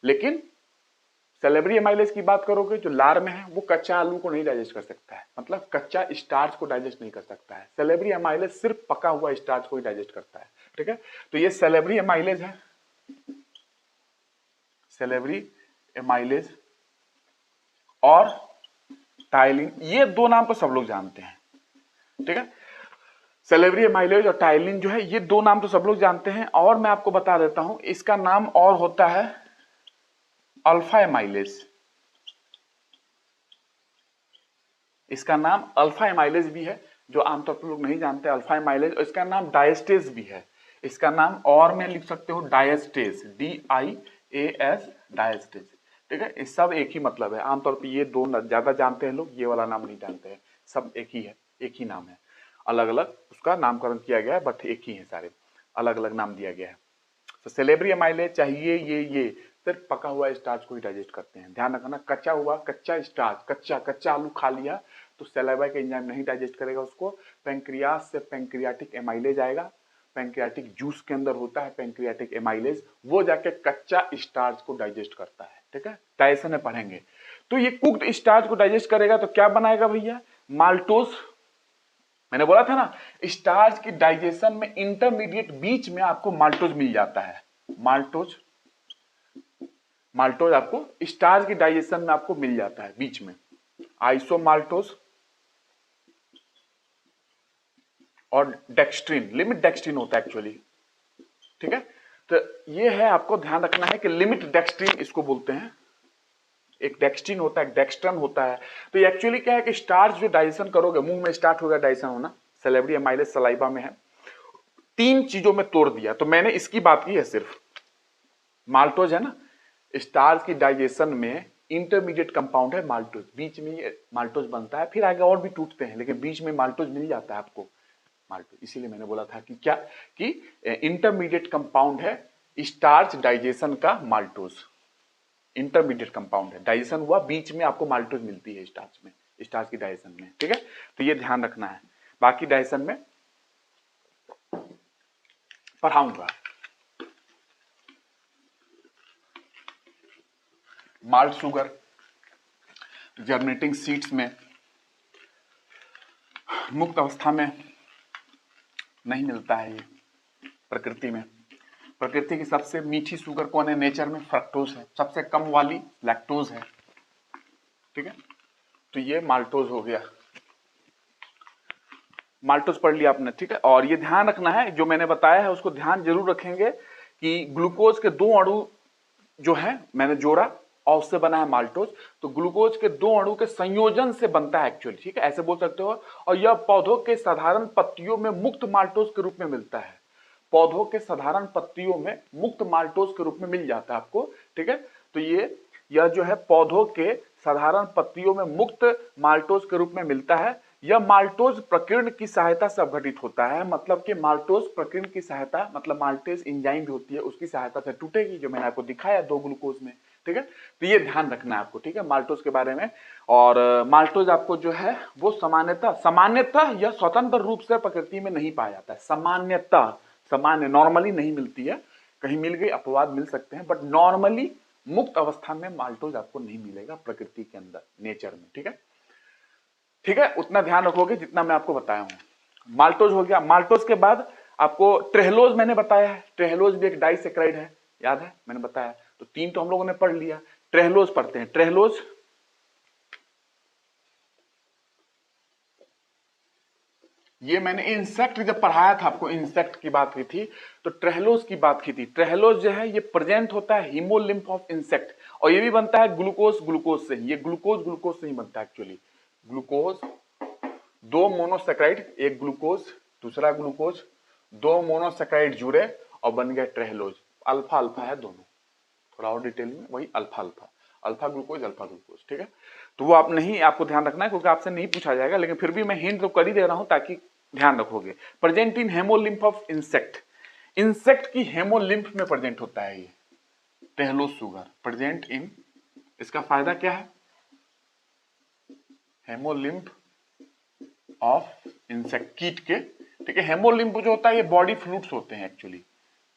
लेकिन सेलेब्री एमाइलेज की बात करोगे जो लार में है, वो कच्चा आलू को नहीं डाइजेस्ट कर सकता है, मतलब कच्चा स्टार्च को डाइजेस्ट नहीं कर सकता है। सेलेब्री एमाइलेज सिर्फ पका हुआ स्टार्च को ही डाइजेस्ट करता है। ठीक है, तो ये सेलेब्री एमाइलेज है, सेलेब्री एमाइलेज और टाइलिन, ये दो नाम तो सब लोग जानते हैं। ठीक है, सेलेब्री एमाइलेज और टाइलिन जो है, ये दो नाम तो सब लोग जानते हैं। और मैं आपको बता देता हूं, इसका नाम और होता है अल्फा एमाइलेज। इसका नाम अल्फा एमाइलेज भी है, जो आमतौर पर लोग नहीं जानते अल्फा एमाइलेज। और इसका नाम डायस्टेज भी है, इसका नाम और में लिख सकते हो डायस्टेज, DIAS, डायस्टेज। ठीक है, इस सब एक ही मतलब है। आमतौर पर ये दो ज्यादा जानते हैं लोग, ये वाला नाम नहीं जानते हैं। सब एक ही है, एक ही नाम है, अलग अलग उसका नामकरण किया गया है, बट एक ही है, सारे अलग अलग नाम दिया गया है। तो सेलेब्री एमाइलेज चाहिए, ये सिर्फ पका हुआ स्टार्च को ही डाइजेस्ट करते हैं। ध्यान रखना, कच्चा हुआ कच्चा स्टार्च, कच्चा आलू खा लिया तो सलाइवा का एंजाइम नहीं डाइजेस्ट करेगा उसको। पेंक्रियास से पेंक्रियाटिक एमाइलेज आएगा, पेंक्रियाटिक जूस के अंदर होता है पेंक्रियाटिक एमाइलेज, वो जाके कच्चा स्टार्च को डाइजेस्ट करता है। ठीक है, डाइजेशन में पढ़ेंगे। तो ये कुक्ड स्टार्च को डाइजेस्ट करेगा तो क्या बनाएगा भैया? माल्टोज। मैंने बोला था ना, स्टार्च की डाइजेशन में इंटरमीडिएट बीच में आपको माल्टोज मिल जाता है। माल्टोज आपको स्टार्च की डाइजेशन में आपको मिल जाता है बीच में, आइसोमाल्टोज और डेक्स्ट्रिन, लिमिट डेक्स्ट्रिन होता है एक्चुअली। ठीक है, तो ये है, आपको ध्यान रखना है कि लिमिट डेक्स्ट्रिन इसको बोलते हैं। एक डेक्स्ट्रिन होता है, एक डेक्स्ट्रन होता है। तो ये एक्चुअली क्या है कि स्टार्च जो डाइजेशन करोगे, मुंह में स्टार्ट होगा डाइजेशन होना, सेलेब्री एमाइलेज सलाइवा में है, तीन चीजों में तोड़ दिया। तो मैंने इसकी बात की है सिर्फ। माल्टोज है ना, स्टार्च की डाइजेशन में इंटरमीडिएट कंपाउंड है माल्टोज, बीच में ये माल्टोज बनता है, फिर आगे और भी टूटते हैं, लेकिन बीच में माल्टोज मिल जाता है आपको, माल्टोज। इसीलिए मैंने बोला था कि क्या कि इंटरमीडिएट कंपाउंड है स्टार्च डाइजेशन का, माल्टोज इंटरमीडिएट कंपाउंड है, डाइजेशन हुआ, बीच में आपको माल्टोज मिलती है स्टार्च में, स्टार्च की डाइजेशन में। ठीक है, तो ये ध्यान रखना है, बाकी डाइजेशन में पढ़ाऊंगा। माल्ट शुगर जर्मिनेटिंग सीड्स में मुक्त अवस्था में नहीं मिलता है, ये प्रकृति में। प्रकृति की सबसे मीठी शुगर कौन है नेचर में? फ्रक्टोज है, सबसे कम वाली लैक्टोज है। ठीक है, तो ये माल्टोज हो गया, माल्टोज पढ़ लिया आपने। ठीक है, और ये ध्यान रखना है, जो मैंने बताया है उसको ध्यान जरूर रखेंगे कि ग्लूकोज के दो अणु जो है मैंने जोड़ा और उससे बना है माल्टोज। तो ग्लूकोज के दो अणु के संयोजन से बनता है एक्चुअली, ठीक है, ऐसे बोल सकते हो। और यह पौधों के साधारण पत्तियों में मुक्त माल्टोज के रूप में मिलता है, पौधों के साधारण पत्तियों में मुक्त माल्टोज के रूप में मिल जाता है आपको। ठीक है, तो यह जो है पौधों के साधारण पत्तियों में मुक्त माल्टोज के रूप में मिलता है। यह माल्टोज प्रकीर्ण की सहायता से अपघटित होता है, मतलब कि माल्टोज प्रकीर्ण की सहायता, मतलब माल्टेज एंजाइम भी होती है, उसकी सहायता से टूटेगी, जो मैंने आपको दिखाया दो ग्लूकोज में। ठीक है, तो ये ध्यान रखना है आपको। ठीक है, माल्टोज के बारे में। और माल्टोज आपको जो है वो सामान्यतः यह स्वतंत्र रूप से प्रकृति में नहीं पाया जाता है, सामान्य नॉर्मली नहीं मिलती है, कहीं मिल गई अपवाद मिल सकते हैं, बट नॉर्मली मुक्त अवस्था में माल्टोज आपको नहीं मिलेगा प्रकृति के अंदर, नेचर में। ठीक है, ठीक है, उतना ध्यान रखोगे जितना मैं आपको बताया हूं। माल्टोज हो गया। माल्टोज के बाद आपको ट्रेहलोज मैंने बताया है, ट्रेहलोज भी एक डाइसेक्राइड है, याद है मैंने बताया। तो तीन तो हम लोगों ने पढ़ लिया, ट्रेहलोज पढ़ते हैं। ट्रेहलोज ये मैंने इंसेक्ट जब पढ़ाया था आपको, इंसेक्ट की बात की थी तो ट्रेहलोज की बात की थी। ट्रेहलोज जो है ये प्रेजेंट होता है हीमोलिम्फ ऑफ इंसेक्ट, और ये भी बनता है ग्लूकोज से। ये ग्लूकोज से ही बनता है एक्चुअली। ग्लूकोज दो मोनोसेक्राइड, एक ग्लूकोज दूसरा ग्लूकोज, दो मोनोसेक्राइड जुड़े और बन गया ट्रेहलोज। अल्फा अल्फा है दोनों, थोड़ा और डिटेल में, वही alpha alpha, alpha glucose alpha glucose, ठीक है। तो वो आप नहीं, आपको ध्यान रखना है क्योंकि आपसे नहीं पूछा जाएगा, लेकिन फिर भी मैं हिंट तो कर ही दे रहा हूं ताकि ध्यान रखोगे। Present in haemolymph of insect, insect की हेमोलिम्फ में प्रेजेंट होता है ये टेहलोज सुगर, प्रेजेंट इन, इसका फायदा क्या है, हेमोलिम्फ ऑफ इंसेक्ट, कीट के, ठीक है। हेमोलिम्फ जो होता है ये बॉडी फ्लूइड्स होते हैं एक्चुअली,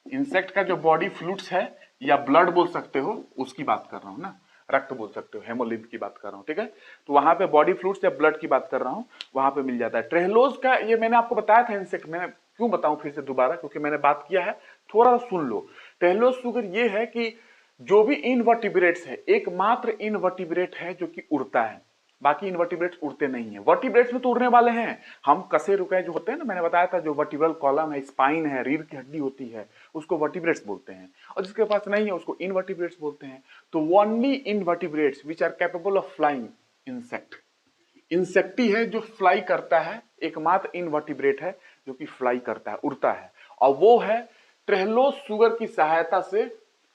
इंसेक्ट का जो बॉडी फ्लूइड्स है या ब्लड बोल सकते हो, उसकी बात कर रहा हूं ना, रक्त बोल सकते हो, हेमोलिम्फ की बात कर रहा हूं, ठीक है। तो वहां पे बॉडी फ्लूइड्स या ब्लड की बात कर रहा हूं, वहां पे मिल जाता है ट्रेहलोज का। ये मैंने आपको बताया था इंसेक्ट में, क्यों बताऊं फिर से दोबारा, क्योंकि मैंने बात किया है, थोड़ा सुन लो। ट्रेहलोज सुगर ये है कि जो भी इनवर्टिब्रेट्स है, एकमात्र इनवर्टिब्रेट है जो कि उड़ता है, बाकी इनवर्टिब्रेट्स उड़ते नहीं है। वर्टिब्रेट्स में तो उड़ने वाले हैं, हम कसे रुके जो होते हैं ना, मैंने बताया था जो वर्टिब्रल कॉलम है, स्पाइन है, रीढ़ की हड्डी होती है, उसको वर्टिब्रेट्स बोलते हैं, और जिसके पास नहीं है उसको इनवर्टिब्रेट्स बोलते हैं। तो only invertebrates which are capable of flying, insect, insecta है जो फ्लाई करता है, एकमात्र इनवर्टिब्रेट है जो कि फ्लाई करता है, उड़ता है, और वो है ट्रेहलोज सुगर की सहायता से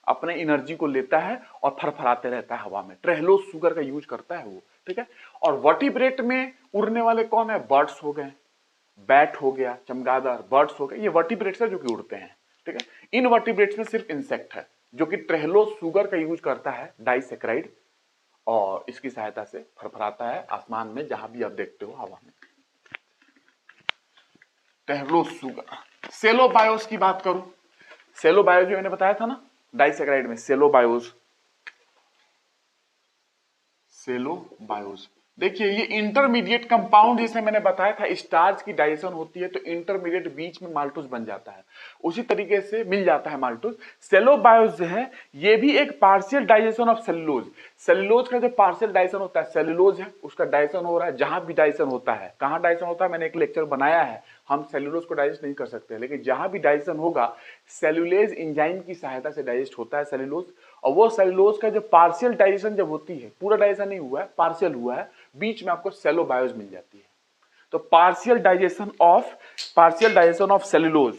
अपने एनर्जी को लेता है और फरफराते रहता है हवा में, ट्रेहलोज सुगर का यूज करता है वो, ठीक है। और वर्टिब्रेट में उड़ने वाले कौन है, बर्ड्स हो गए, बैट हो गया, चमगादड़, बर्ड्स हो गए, ये वर्टिब्रेट्स है जो कि उड़ते हैं, ठीक है। इन वर्टिब्रेट्स में सिर्फ इंसेक्ट है जो कि ट्रेहलोज सुगर का यूज करता है, डाइसेक्राइड, और इसकी सहायता से फरफराता है आसमान में, जहां भी आप देखते हो हवा में, ट्रेहलोज सुगर। सेलोबायोस की बात करूं, सेलोबायोस जो मैंने बताया था ना डाइसेक्राइड में, सेलोबायोस, सेलोबायोस, देखिए ये इंटरमीडिएट कंपाउंड जिसे मैंने बताया था, स्टार्च की डाइजेशन होती है तो इंटरमीडिएट बीच में माल्टोज बन जाता है, उसी तरीके से मिल जाता है माल्टोज। सेलोबायोस जो है ये भी एक partial digestion of cellulose, cellulose का जो पार्शियल डाइजेशन होता है, सेलुलोज है उसका डाइजेशन हो रहा है, जहां भी डाइजेशन होता है, कहां डाइजेशन होता है, मैंने एक लेक्चर बनाया है, हम सेलुलोज को डाइजेस्ट नहीं कर सकते, लेकिन जहां भी डाइजेशन होगा सेलुलेज एंजाइम की सहायता से डाइजेस्ट होता है सेलुलोज। और वो सेलुलोज का जो पार्शियल डाइजेशन जब होती है, पूरा डाइजेशन नहीं हुआ है, पार्शियल हुआ है, बीच में आपको सेलोबायोस मिल जाती है। तो पार्शियल डाइजेशन ऑफ सेलुलोज,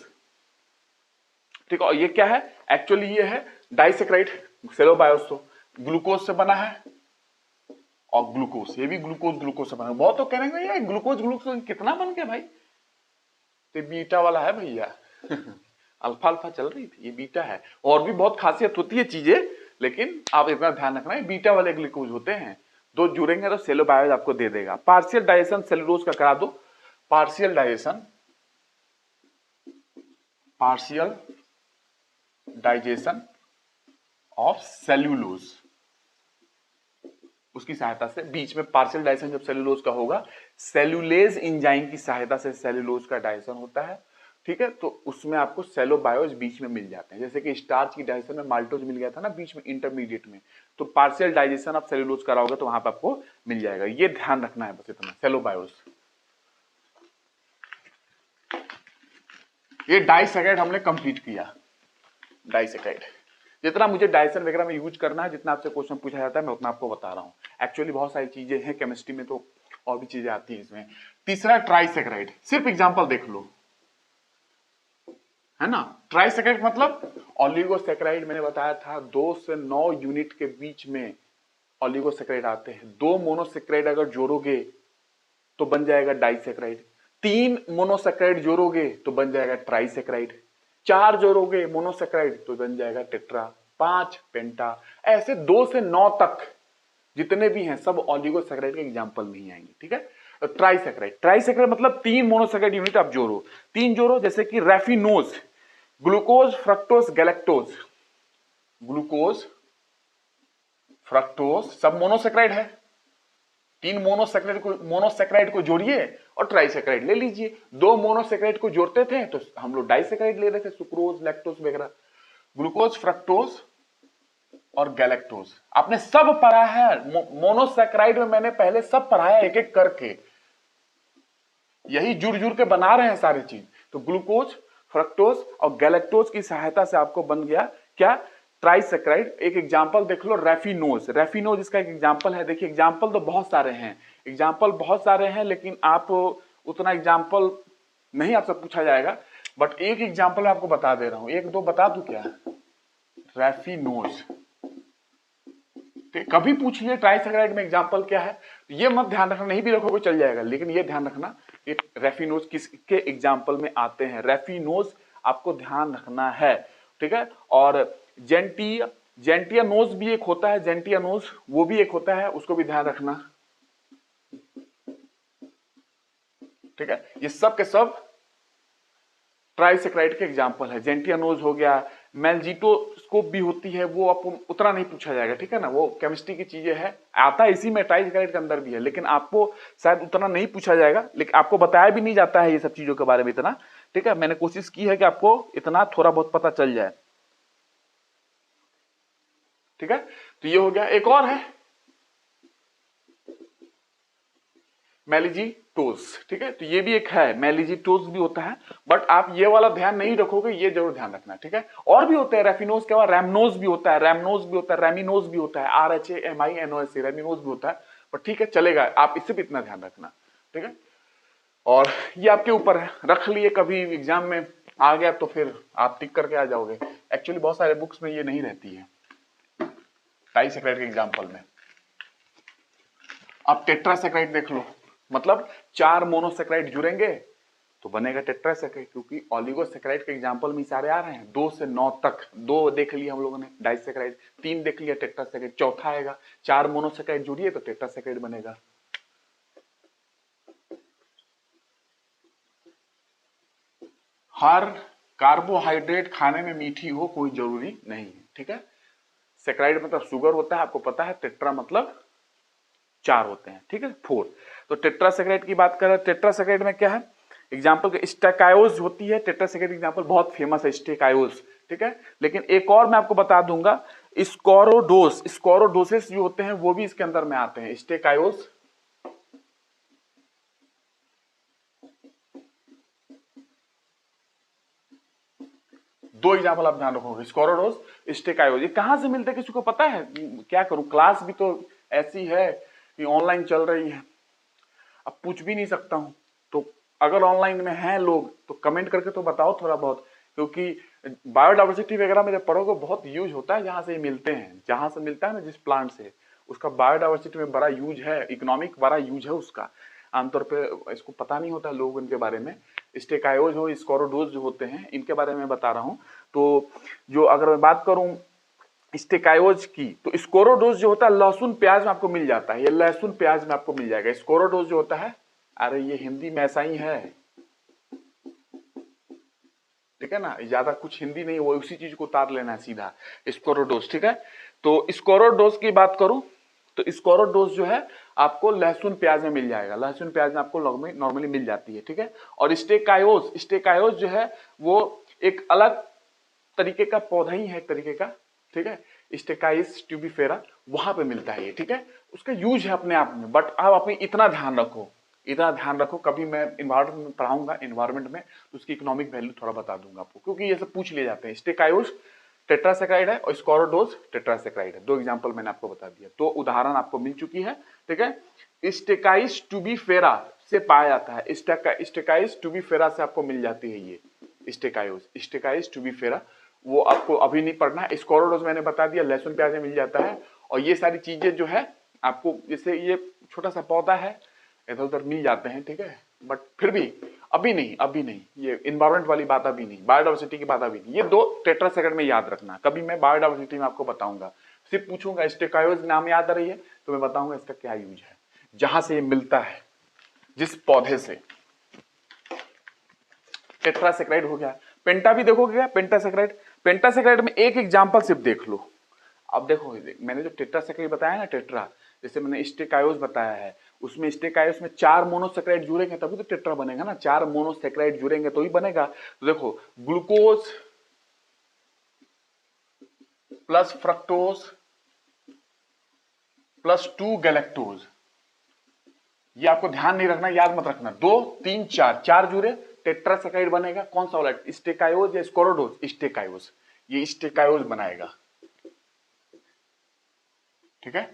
ठीक है। और ये क्या है, एक्चुअली ये है डाइसेक्राइड, सेलोबायोस तो ग्लूकोज से बना है, और ग्लूकोज, ये भी ग्लूकोज से बना है। बहुत तो कह रहे हैं ये ग्लूकोज कितना बन गया भाई, तो बीटा वाला है भैया अल्फा अल्फा चल रही थी, ये बीटा है। और भी बहुत खासियत होती है चीजें, लेकिन आप इतना ध्यान रखना है, बीटा वाले ग्लूकोज होते हैं, दो जुड़ेंगे तो सेलोबायोस आपको दे देगा। पार्शियल डाइजेशन सेलुलोज का करा दो, पार्शियल डाइजेशन ऑफ सेल्यूलोज, उसकी सहायता से बीच में पार्शियल डाइजेशन जब सेल्यूलोज का होगा, सेल्यूलेज एंजाइम की सहायता से सेल्यूलोज का डाइजेशन होता है, ठीक है। तो उसमें आपको सेलोबायोस बीच में मिल जाते हैं, जैसे कि स्टार्च की डाइजेशन में माल्टोज मिल गया था ना बीच में इंटरमीडिएट में, तो पार्शियल डाइजेशन आप सेल्यूलोज कराओगे तो वहां पर आपको मिल जाएगा, ये ध्यान रखना है बस इतना, सेलोबायोस। ये डाइसेक्राइड हमने कंप्लीट किया, डाइसेक्राइड, जितना मुझे डाइजेशन वगैरह में यूज करना है, जितना आपसे क्वेश्चन पूछा जाता है मैं उतना आपको बता रहा हूँ। एक्चुअली बहुत सारी चीजें हैं केमिस्ट्री में, तो और भी चीजें आती हैं इसमें। तीसरा ट्राइसेक्राइड, सिर्फ एग्जांपल देख लो, है ना। ट्राइसेक्राइड मतलब ऑलिगोसेक्राइड, मैंने बताया था 2 से 9 यूनिट के बीच में ऑलिगोसेक्राइड आते हैं। 2 मोनोसेक्राइड अगर जोड़ोगे तो बन जाएगा डाइसेक्राइड, 3 मोनोसेक्राइड जोड़ोगे तो बन जाएगा ट्राइसेक्राइड, 4 जोड़ोगे मोनोसेक्राइड तो बन जाएगा टेट्रा, 5 पेंटा, ऐसे 2 से 9 तक जितने भी हैं सब ऑलिगोसेक्राइड के एग्जांपल में ही आएंगे, ठीक है। तो ट्राइसेक्राइड मतलब 3 मोनोसेक्राइड यूनिट आप जोड़ो, 3 जोड़ो, जैसे कि raffinose, glucose fructose galactose, glucose fructose सब मोनोसेक्राइड है, 3 मोनोसेक्राइड को जोड़िए और ट्राइसेक्राइड ले लीजिए। 2 मोनोसेक्राइड को जोड़ते थे तो हम लोग डाइसेक्राइड ले रहे थे, सुक्रोज लैक्टोज वगैरह। ग्लूकोज फ्रक्टोज और गैलेक्टोज आपने सब पढ़ा है, मोनोसेक्राइड में मैंने पहले सब पढ़ाया एक एक करके, यही जुड़ जुड़ के बना रहे हैं सारी चीज। तो ग्लूकोज फ्रक्टोज और गैलेक्टोज की सहायता से आपको बन गया क्या, ट्राइसेक्राइड। एक एग्जांपल देख लो, रेफिनोज, रेफिनोज इसका एक एग्जांपल है। देखिए एग्जांपल तो बहुत सारे हैं, लेकिन आप उतना एग्जांपल नहीं आपसे पूछा जाएगा, बट एक एग्जांपल आपको बता दे रहा हूं, एक दो बता दूं क्या। रेफिनोज ठीक, कभी पूछ लिया ट्राइसैकेराइड में एग्जांपल क्या है, तो ये मत ध्यान रखना, नहीं भी रखोगे चल जाएगा, लेकिन ये ध्यान रखना कि रेफिनोज किसके एग्जांपल में आते हैं, रेफिनोज आपको ध्यान रखना है, ठीक है। और जेंटियानोज भी एक होता है, जेंटियानोज वो भी एक होता है, उसको भी ध्यान रखना, ठीक है। ये सब के सब ट्राइसैकेराइड के एग्जांपल है। जेंटियानोज हो गया, मेलजीटोस्कोप भी होती है, वो आपको उतना नहीं पूछा जाएगा, ठीक है ना, वो केमिस्ट्री की चीजें है, आता है इसी में, ट्राइसैकेराइड के अंदर भी है, लेकिन आपको शायद उतना नहीं पूछा जाएगा, लेकिन आपको बताया भी नहीं जाता है ये सब चीजों के बारे में इतना, ठीक है। मैंने कोशिश की है कि आपको इतना थोड़ा बहुत पता चल जाए, ठीक है। तो ये हो गया। एक और है मेलिजिटोज, ठीक है, तो ये भी एक है, मेलिजिटोज भी होता है, बट आप ये वाला ध्यान नहीं रखोगे, ये जरूर ध्यान रखना, ठीक है। और भी होते हैं, रेफिनोज के बाद रैमनोज भी होता है, रैमनोज भी होता है, रेमिनोज भी होता है, RHAMINOS, रेमिनोज भी होता है, पर ठीक है चलेगा, आप इससे भी इतना ध्यान रखना, ठीक है। और ये आपके ऊपर है, रख लिए, कभी एग्जाम में आ गया तो फिर आप टिक करके आ जाओगे। एक्चुअली बहुत सारे बुक्स में ये नहीं रहती है ट्राइसैकेराइड के एग्जाम्पल में। अब टेट्रासैकेराइड देख लो, मतलब 4 मोनोसैकेराइड जुड़ेंगे तो बनेगा टेट्रासैकेराइड, क्योंकि ओलिगोसैकेराइड के एग्जांपल में सारे आ रहे हैं 2 से 9 तक। 2 देख लिया हम लोगों ने डाइसैकेराइड, 3 देख लिया टेट्रासैकेराइड, चौथा आएगा, 4 मोनोसैकेराइड जुड़िए तो टेट्रासैकेराइड बनेगा। हर कार्बोहाइड्रेट खाने में मीठी हो कोई जरूरी नहीं है, ठीक है। सैकेराइड मतलब शुगर होता है, आपको पता है, टेट्रा मतलब 4 होते हैं, ठीक है, 4। तो टेट्रासैकेराइड की बात कर रहे हैं, टेट्रासैकेराइड में क्या है एग्जाम्पल के, स्टेकायोज होती है टेट्रासैकेराइड एग्जाम्पल, बहुत फेमस है स्टेकायोज, ठीक है। लेकिन एक और मैं आपको बता दूंगा, स्कोरोडोस, स्कोरोडोसिस जो होते हैं वो भी इसके अंदर में आते हैं, स्टेकायोज। दो एग्जाम्पल आप ध्यान रखोगे, स्कोरोडोस, स्टेकायोज। ये कहां से मिलते हैं किसी को पता है? क्या करूं, क्लास भी तो ऐसी है कि ऑनलाइन चल रही है, अब पूछ भी नहीं सकता हूं, तो अगर ऑनलाइन में हैं लोग तो कमेंट करके तो बताओ थोड़ा बहुत, क्योंकि बायोडाइवर्सिटी वगैरह में जब पढ़ोगे बहुत यूज होता है, जहां से ये मिलते हैं, जहां से मिलता है ना जिस प्लांट से, उसका बायोडाइवर्सिटी में बड़ा यूज है, इकोनॉमिक बड़ा यूज है उसका, आमतौर पे इसको पता नहीं होता लोग इनके बारे में। स्टेकायोज हो, स्कोरोडोज जो होते हैं, इनके बारे में बता रहा हूँ। तो जो अगर मैं बात करूं स्टेकायोज की, तो स्कोरोडोज जो होता है लहसुन प्याज में आपको मिल जाता है, ये लहसुन प्याज में आपको मिल जाएगा। स्कोरोडोज जो होता है, अरे ये हिंदी में ऐसा ही है, ठीक है ना, ज्यादा कुछ हिंदी नहीं, वो उसी चीज को उतार लेना है सीधा, स्कोरोडोज, ठीक है। तो स्कोरोडोज की बात करूं तो स्कोरोडोज जो है आपको लहसुन प्याज में मिल जाएगा, लहसुन प्याज में आपको नॉर्मली मिल जाती है, ठीक है। और स्टेकायोज, स्टेकायोज जो है वो एक अलग तरीके का पौधा ही है, एक तरीके का, ठीक है, स्टेकाइस ट्यूबिफेरा, वहां पे मिलता है ये, ठीक है। उसका यूज है अपने आप में, बट आप अपनी इतना ध्यान रखो, इतना ध्यान रखो, कभी मैं इन्वायरमेंट में पढ़ाऊंगा, इन्वायरमेंट में, तो उसकी इकोनॉमिक वैल्यू थोड़ा बता दूंगा आपको, क्योंकि ये सब पूछ लिए जाते हैं। स्टेकायोस टेट्रासैकेराइड है और स्कोरोडोज टेट्रासैकेराइड है, 2 एग्जांपल मैंने आपको बता दिया, तो उदाहरण आपको मिल चुकी है, ठीक है। स्टेकाइस ट्यूबिफेरा से पाया जाता है, स्टेकाइस ट्यूबिफेरा से आपको मिल जाती है ये स्टेकायोस, स्टेकाइस ट्यूबिफेरा, वो आपको अभी नहीं पढ़ना है। स्कोरोडोज मैंने बता दिया, लहसुन प्याज में मिल जाता है, और ये सारी चीजें जो है आपको, जैसे ये छोटा सा पौधा है, इधर उधर मिल जाते हैं, ठीक है, बट फिर भी अभी नहीं, अभी नहीं, ये इन्वायरमेंट वाली बात अभी नहीं, बायोडाइवर्सिटी की बात अभी नहीं, ये 2 टेट्रासैकेराइड में याद रखना, कभी मैं बायोडाइवर्सिटी में आपको बताऊंगा, सिर्फ पूछूंगा स्टेकायोज नाम याद आ रही है तो मैं बताऊंगा इसका क्या यूज है, जहां से ये मिलता है, जिस पौधे से। टेट्रासैकेराइड हो गया, पेंटा भी देखोगे क्या, पेंटासैकेराइड, पेंटासैकेराइड में एक एग्जांपल सिर्फ देख लो। अब देखो, मैंने जो टेट्रासैकेराइड बताया ना, टेट्रा, जैसे मैंने स्टेकायोज बताया है, उसमें स्टेकायोज में 4 मोनोसैकेराइड जुड़ेंगे तभी तो टेट्रा बनेगा ना, 4 मोनोसैकेराइड जुड़ेंगे तो ही बनेगा। तो देखो, glucose plus fructose plus 2 galactose, ये आपको ध्यान नहीं रखना, याद मत रखना, 2 3 4, 4 जुड़े टेट्रासैकेराइड बनेगा, कौन सा वाला, स्टेकायोज या स्कोरोडोज, स्टेकायोज, ये स्टेकायोज बनाएगा, ठीक है।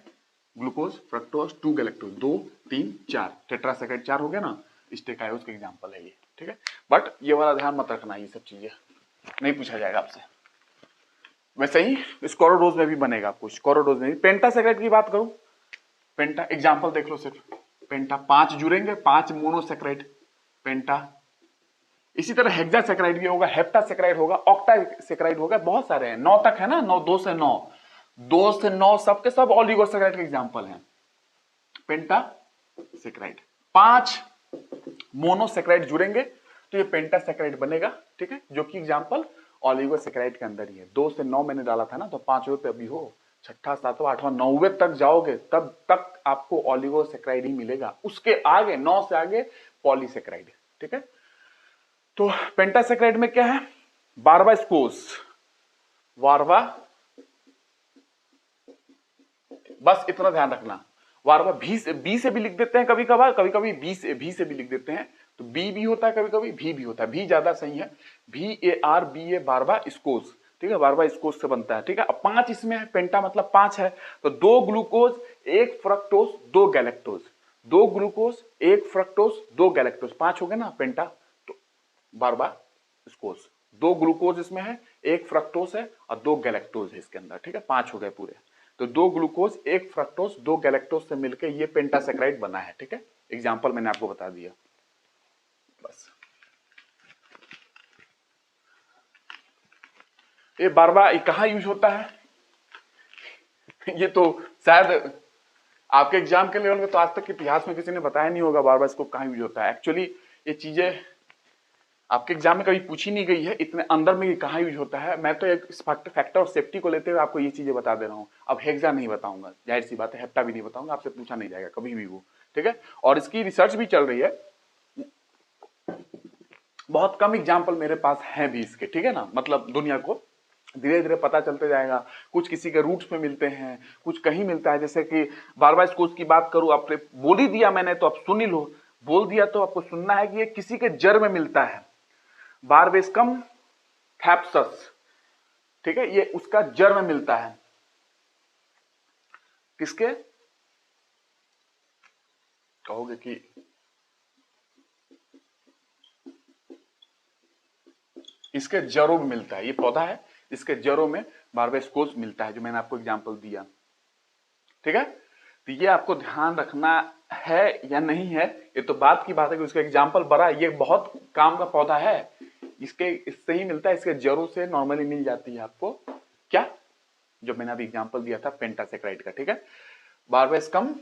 ग्लूकोज फ्रक्टोज 2 गैलेक्टोज, 2 3 4, टेट्रासैकेराइड 4 हो गया ना, स्टेकायोज का एग्जांपल है ये, ठीक है। बट ये वाला ध्यान मत रखना, ये सब चीजें नहीं पूछा जाएगा आपसे। वैसे ही स्कोरोडोज में भी बनेगा आपको, स्कोरोडोज में भी। पेंटासेक्राइड की बात करूं, पेंटा एग्जांपल देख लो सिर्फ, पेंटा 5 जुड़ेंगे, 5 मोनोसेक्राइड पेंटा। इसी तरह हेक्सासेक्राइड भी होगा, हेप्टासेक्राइड होगा, ऑक्टासेक्राइड होगा, बहुत सारे हैं, 9 तक है ना, 9, 2 से 9, 2 से 9 सबके सब ऑलिगोसेक्राइड के एग्जांपल हैं। पेंटासेक्राइड 5 मोनोसेक्राइड जुड़ेंगे तो ये पेंटासेक्राइड बनेगा, ठीक है, जो कि एग्जांपल ऑलिगोसेक्राइड के अंदर ही है। 2 से 9 मैंने डाला था ना, तो 5वें पे अभी हो, 6ठा 7वां 8वां 9वें तक जाओगे तब तक आपको ऑलिगोसेक्राइड ही मिलेगा, उसके आगे 9 से आगे पॉलीसेक्राइड, ठीक है। तो पेंटासेक्राइड में क्या है, वार्वा स्कोस, वार्वा, बस इतना ध्यान रखना, वार्वा बी से भी लिख देते हैं कभी कभार, कभी कभी बी से भी लिख देते हैं, तो बी भी होता है, कभी कभी भी होता है, भी ज्यादा सही है, VARBA वार्वा स्कोस, ठीक है, वार्वा स्कोस से बनता है, ठीक है। अब 5 इसमें है, पेंटा मतलब 5 है, तो 2 glucose 1 fructose 2 galactose, 2 glucose 1 fructose 2 galactose, 5 हो गए ना पेंटा, तो वार्वा स्कोस, 2 ग्लूकोज इसमें है, 1 फ्रक्टोज है और 2 गैलेक्टोज है इसके अंदर, ठीक है, 5 हो गए पूरे। तो 2 ग्लूकोज 1 फ्रक्टोज 2 गैलेक्टोज से मिलकर ये पेंटासेक्राइड बना है, ठीक है। एग्जांपल मैंने आपको बता दिया, बस। ये वार्वा कहां यूज होता है ये तो शायद आपके एग्जाम के लेवल में तो आज तक इतिहास में किसी ने बताया नहीं होगा वार्वा इसको कहां यूज होता है। एक्चुअली ये चीजें आपके एग्जाम में कभी पूछी नहीं गई है, इतने अंदर में ये कहां यूज होता है। मैं तो एक फैक्टर ऑफ सेफ्टी को लेते हुए आपको ये चीजें बता दे रहा हूं। अब हेक्सा नहीं बताऊंगा, जाहिर सी बात है, हेप्टा भी नहीं बताऊंगा, आपसे पूछा नहीं जाएगा कभी भी वो, ठीक है। और इसकी रिसर्च भी चल रही है, बहुत कम एग्जाम्पल मेरे पास हैं भी इसके, ठीक है ना, मतलब दुनिया को धीरे धीरे पता चलते जाएगा। कुछ किसी के रूट्स में मिलते हैं, कुछ कहीं मिलता है, जैसे कि वार्वा स्कोस की बात करूं, आपने बोल ही दिया मैंने तो आप सुन ही लो, बोल दिया तो आपको सुनना है कि ये किसी के जड़ में मिलता है, बारबेस्कम थैप्सस, ठीक है, ये उसका जड़ में मिलता है, किसके कहोगे कि इसके जड़ों में मिलता है, ये पौधा है, इसके जड़ों में बारबेस्कोस मिलता है, जो मैंने आपको एग्जांपल दिया, ठीक है। तो ये आपको ध्यान रखना है या नहीं है, ये तो बात की बात है कि उसका एग्जांपल बड़ा, ये बहुत काम का पौधा है, इससे ही मिलता है, इसके जड़ों से नॉर्मली मिल जाती है आपको क्या, जो मैंने अभी एग्जांपल दिया था पेंटासेक्राइड का, ठीक है, बारबेस्कम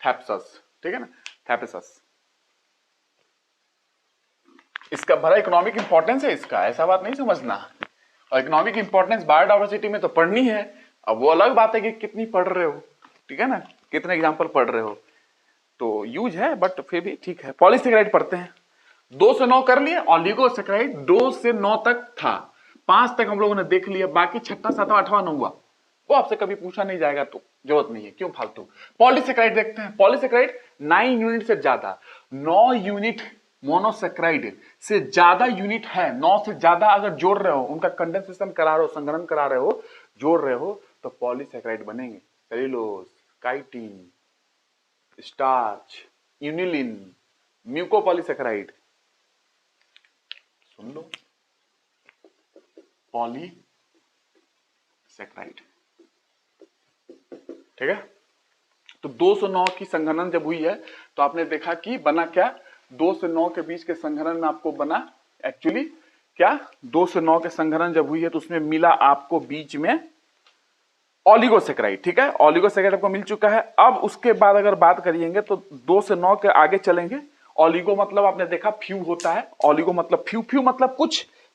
थैप्सस, ठीक है ना, थैपेसस। इसका बड़ा इकोनॉमिक इंपॉर्टेंस है इसका, ऐसा बात नहीं समझना। और इकोनॉमिक इंपॉर्टेंस बायोडाइवर्सिटी में तो पढ़नी है, अब वो अलग बात है कि कितनी पढ़ रहे हो, ठीक है ना, कितने एग्जांपल पढ़ रहे हो, तो यूज है, बट फिर भी ठीक है। पॉलीसेक्राइड पढ़ते हैं, 2 से 9 कर लिए, ऑलिगोसेक्राइड 2 से 9 तक था, 5 तक हम लोगों ने देख लिया, बाकी 6ठा 7वां 8वां 9वां वो आपसे कभी पूछा नहीं जाएगा, तो जरूरत नहीं है, क्यों फालतू। पॉलीसेक्राइड देखते हैं, पॉलीसेक्राइड 9 यूनिट से ज्यादा, 9 यूनिट मोनोसेक्राइड से ज्यादा यूनिट है, 9 से ज्यादा अगर जोड़ रहे हो, उनका कंडेंसेशन करा रहे हो, संघनन करा रहे हो, जोड़ रहे हो, तो पॉलीसेक्राइड बनेंगे। सेल्यूलोज, काइटिन, स्टार्च, यूनिलिन, म्यूकोपॉलीसेक्राइड, सुन लो, पॉलीसेक्राइड, ठीक है। तो 2 से 9 की संघनन जब हुई है तो आपने देखा कि बना क्या, 2 से 9 के बीच के संघनन में आपको बना एक्चुअली क्या, 2 से 9 के संघनन जब हुई है तो उसमें मिला आपको बीच में ऑलिगोसेक्राइड, ठीक है, ऑलिगोसेक्राइड आपको मिल चुका है। अब उसके बाद अगर बात करिएंगे तो 2 से 9 के आगे चलेंगे, ऑलिगो मतलब आपने देखा फ्यू होता है, ऑलिगो मतलब फ्यू मतलब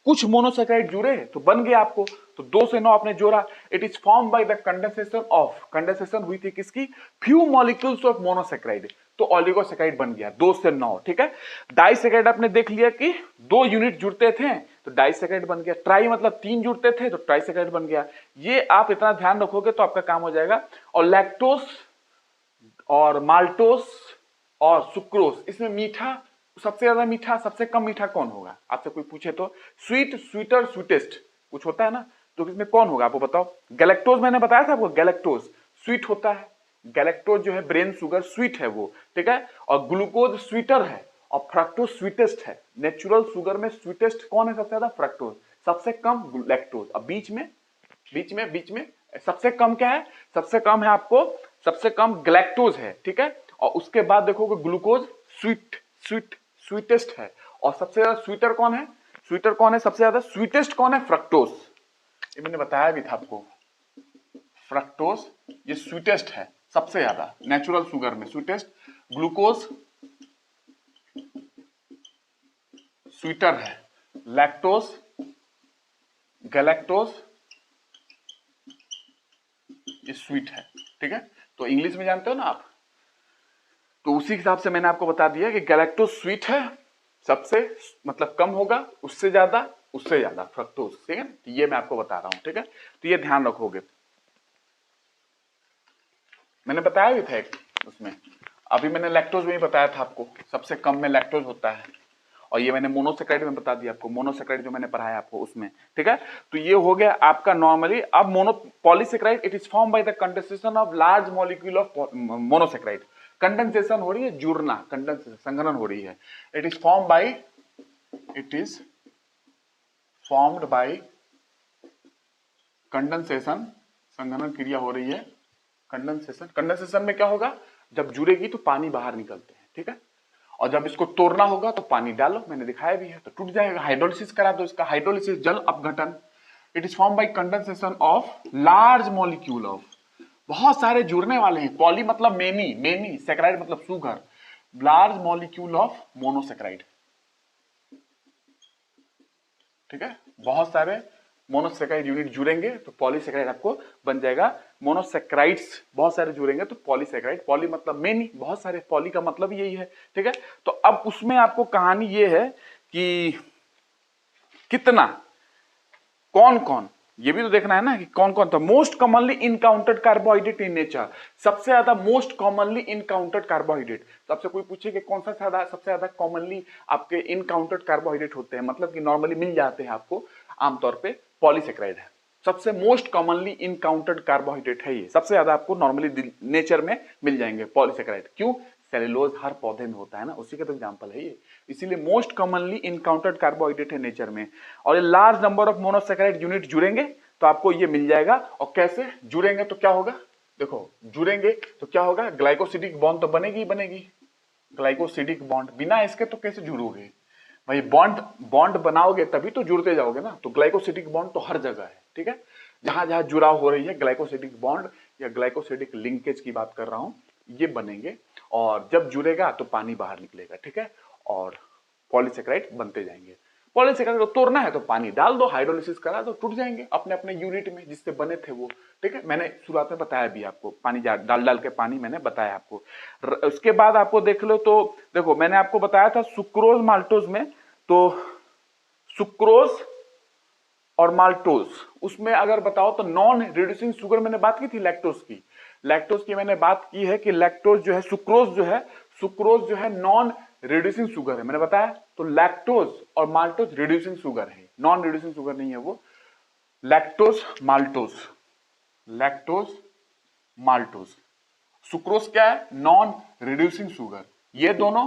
कुछ मोनोसेक्राइड जुड़े तो बन गया आपको, तो 2 से 9 आपने जोड़ा, it is form by the condensation हुई थी किसकी, फ्यू मॉलिक्यूल्स ऑफ मोनोसेक्राइड, तो ऑलिगोसेक्राइड बन गया 2 से 9, ठीक है। डाइसेक्राइड आपने देख लिया कि 2 यूनिट जुड़ते थे तो डाइसेक्राइड बन गया, ट्राई मतलब 3 जुड़ते थे तो ट्राइसेक्राइड बन गया। ये आप इतना ध्यान रखोगे तो आपका काम हो जाएगा। और लैक्टोस और माल्टोस और सुक्रोस, इसमें मीठा सबसे ज्यादा मीठा, सबसे कम मीठा कौन होगा, आपसे कोई पूछे तो, स्वीट, स्वीटर, स्वीटेस्ट कुछ होता है ना, तो इसमें कौन होगा आपको बताओ। गैलेक्टोज मैंने बताया था आपको, गैलेक्टोज स्वीट होता है, गैलेक्टोज जो है ब्रेन शुगर स्वीट है वो, ठीक है। और ग्लूकोज स्वीटर है और फ्रक्टोज स्वीटेस्ट है। नेचुरल शुगर में स्वीटेस्ट कौन है सबसे ज्यादा, फ्रक्टोज, सबसे कम लैक्टोज, और बीच में बीच में सबसे कम क्या है, सबसे कम है आपको, सबसे कम ग्लैक्टोज है, ठीक है। और उसके बाद देखोगे ग्लूकोज स्वीटेस्ट है। और सबसे ज्यादा स्वीटर कौन है, सबसे ज्यादा स्वीटेस्ट कौन है, फ्रक्टोज। ये मैंने बताया भी था आपको, फ्रक्टोज ये स्वीटेस्ट है सबसे ज्यादा नेचुरल शुगर में, स्वीटेस्ट। ग्लूकोज स्वीटर है, लैक्टोज गैलेक्टोज ये स्वीट है, ठीक है। तो इंग्लिश में जानते हो ना आप, तो उसी हिसाब से मैंने आपको बता दिया कि गैलेक्टोज स्वीट है, सबसे मतलब कम होगा, उससे ज्यादा फ्रक्टोज, ठीक है। तो ये मैं आपको बता रहा हूं, ठीक है। तो ये ध्यान रखोगे, मैंने बताया भी था एक उसमें, अभी मैंने लैक्टोज में ही बताया था आपको, सबसे कम में लैक्टोज होता है। और ये मैंने मोनोसेक्राइड में बता दिया आपको, मोनोसेक्राइड जो मैंने पढ़ाया आपको उसमें, ठीक है। तो ये हो गया आपका नॉर्मली। अब polysaccharide it is form by the condensation of large molecule of monosaccharide. Condensation हो रही है, जुड़ना, कंडेंसेशन संघनन हो रही है। It is formed by condensation, संघनन क्रिया हो रही है। कंडेंसेशन में क्या होगा, जब जुड़ेगी तो पानी बाहर निकलते हैं, ठीक है। और जब इसको तोड़ना होगा तो पानी डालो, मैंने दिखाया भी है, तो टूट जाएगा। हाइड्रोलिसिस करा दो इसका, हाइड्रोलिसिस जल अपघटन। It is form by condensation of large molecule of, बहुत सारे जुड़ने वाले हैं। पॉली मतलब मेनी, सेक्राइड मतलब sugar, large molecule of monosaccharide, ठीक है। बहुत सारे मोनोसेक्राइड यूनिट जुड़ेंगे तो पॉलीसेक्राइड आपको बन जाएगा। मोनोसेक्राइड्स बहुत सारे जुड़ेंगे तो पॉलीसेक्राइड, पॉली मतलब मेनी, बहुत सारे, पॉली का मतलब यही है, ठीक है। तो अब उसमें आपको कहानी ये है कि कितना, कौन कौन, ये भी तो देखना है ना कि कौन कौन था। Most commonly encountered carbohydrate in nature, सबसे ज्यादा मोस्ट कॉमनली इनकाउंटर्ड कार्बोहाइड्रेट। तो आपसे कोई पूछे कि कौन सा सबसे ज्यादा कॉमनली आपके इनकाउंटर्ड कार्बोहाइड्रेट होते हैं, मतलब कि नॉर्मली मिल जाते हैं आपको आमतौर पे, पॉलीसेक्राइड है। सबसे मोस्ट कॉमनली इनकाउंटर्ड कार्बोहाइड्रेट है ये, सबसे ज्यादा आपको नॉर्मली नेचर में मिल जाएंगे पॉलीसेक्राइड। क्यों, सेलुलोज हर पौधे में होता है ना, उसी का तो एग्जांपल है ये, इसीलिए मोस्ट कॉमनली इनकाउंटर्ड कार्बोहाइड्रेट है नेचर में। और ये large number of monosaccharide unit जुड़ेंगे तो आपको ये मिल जाएगा। और कैसे जुड़ेंगे तो क्या होगा, देखो जुड़ेंगे तो क्या होगा, ग्लाइकोसिडिक बॉन्ड तो बनेगी, ग्लाइकोसिडिक बॉन्ड, बिना इसके तो कैसे जुड़ोगे भाई, बॉन्ड बनाओगे तभी तो जुड़ते जाओगे ना। तो ग्लाइकोसिडिक बॉन्ड तो हर जगह है, ठीक है। जहां जहां जुड़ाव हो रही है ग्लाइकोसिडिक बॉन्ड या ग्लाइकोसिडिक लिंकेज की बात कर रहा हूं, ये बनेंगे। और जब जुड़ेगा तो पानी बाहर निकलेगा, ठीक है। और पॉलीसेक्राइड बनते जाएंगे। पॉलीसेक्राइड को तोड़ना है तो पानी डाल दो, हाइड्रोलिसिस करा दो, टूट जाएंगे अपने अपने यूनिट में जिससे बने थे वो, ठीक है। मैंने शुरुआत में बताया भी आपको, पानी डाल के पानी मैंने बताया आपको। उसके बाद आपको देख लो तो देखो मैंने आपको बताया था सुक्रोज माल्टोज में, तो सुक्रोज और माल्टोज उसमें अगर बताओ तो नॉन रिड्यूसिंग शुगर मैंने बात की थी लैक्टोज की मैंने बात की है कि लैक्टोज जो है, सुक्रोज जो है नॉन रिड्यूसिंग शुगर है, मैंने बताया। तो लैक्टोज और माल्टोज रिड्यूसिंग शुगर है, नॉन रिड्यूसिंग शुगर नहीं है वो। लैक्टोज माल्टोज, सुक्रोज क्या है, नॉन रिड्यूसिंग शुगर। ये दोनों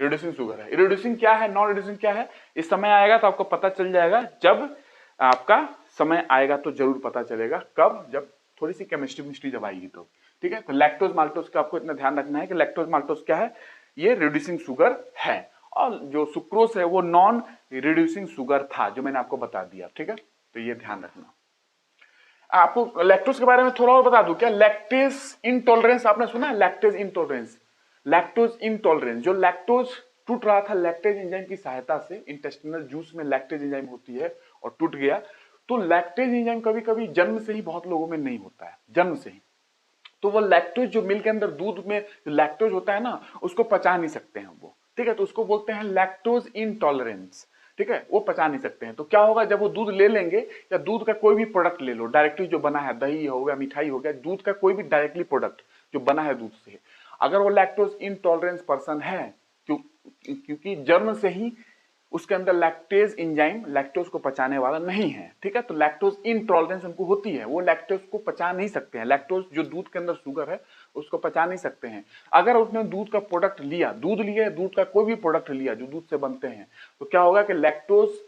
रिड्यूसिंग शुगर है। रिड्यूसिंग क्या है, नॉन रिड्यूसिंग क्या है, इस समय आएगा तो आपको पता चल जाएगा। जब आपका समय आएगा तो जरूर पता चलेगा, कब, जब थोड़ी सी केमिस्ट्री जब आएगी तो, ठीक है। तो लैक्टोज माल्टोज का आपको इतना ध्यान रखना है कि लैक्टोज माल्टोज क्या है, ये रिड्यूसिंग शुगर है। और जो सुक्रोज है वो नॉन रिड्यूसिंग शुगर था, जो मैंने आपको बता दिया, ठीक है। तो ये ध्यान रखना। आपको लैक्टोज के बारे में थोड़ा और बता दूं क्या, लैक्टेज इंटॉलरेंस आपने सुना है, लैक्टोज इंटॉलरेंस, जो लैक्टोज टूट रहा था लैक्टेज एंजाइम की सहायता से, इंटेस्टिनल जूस में लैक्टेज एंजाइम होती है और टूट गया। तो लैक्टेज एंजाइम कभी कभी जन्म से ही बहुत लोगों में नहीं होता है, जन्म से ही। तो वो लैक्टोज जो मिल्क के अंदर, दूध में लैक्टोज होता है ना, उसको पचा नहीं सकते हैं वो, ठीक है। तो उसको बोलते हैं लैक्टोज इंटॉलरेंस, ठीक है। वो पचा नहीं सकते हैं। तो क्या होगा, जब वो दूध ले लेंगे, या दूध का कोई भी प्रोडक्ट ले लो, डायरेक्टली जो बना है, दही हो गया, मिठाई हो गया, दूध का कोई भी डायरेक्टली प्रोडक्ट जो बना है दूध से, अगर वो लैक्टोज इंटॉलरेंस पर्सन है, क्योंकि जन्म से ही उसके अंदर लैक्टेज एंजाइम लैक्टोज को पचाने वाला नहीं है, ठीक है। तो लैक्टोज इंटॉलरेंस उनको होती है, वो लैक्टोज को पचा नहीं सकते हैं। लैक्टोज जो दूध के अंदर शुगर है उसको पचा नहीं सकते हैं। अगर उसने दूध का प्रोडक्ट लिया, दूध लिया, दूध का कोई भी प्रोडक्ट लिया जो दूध से बनते हैं, तो क्या होगा कि लैक्टोज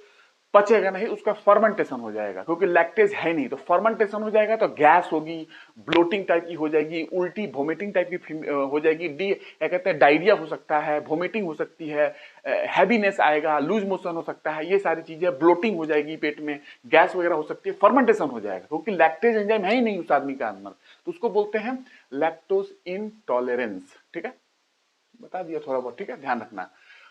पचेगा नहीं, उसका फर्मेंटेशन हो जाएगा, क्योंकि लैक्टेज है नहीं, तो फर्मेंटेशन हो जाएगा तो गैस होगी, ब्लोटिंग टाइप की हो जाएगी, उल्टी वोमिटिंग टाइप की हो जाएगी, डी क्या कहते हैं डायरिया हो सकता है, वोमिटिंग हो सकती है, हैवीनेस आएगा, लूज मोशन हो सकता है, ये सारी चीजें, ब्लोटिंग हो जाएगी पेट में, गैस वगैरह हो सकती है, फर्मेंटेशन हो जाएगा, क्योंकि लैक्टेज एंजाइम है ही नहीं उस आदमी के अंदर, तो उसको बोलते हैं लैक्टोज इनटॉलरेंस। ठीक है, बता दिया थोड़ा बहुत, ठीक है, ध्यान रखना।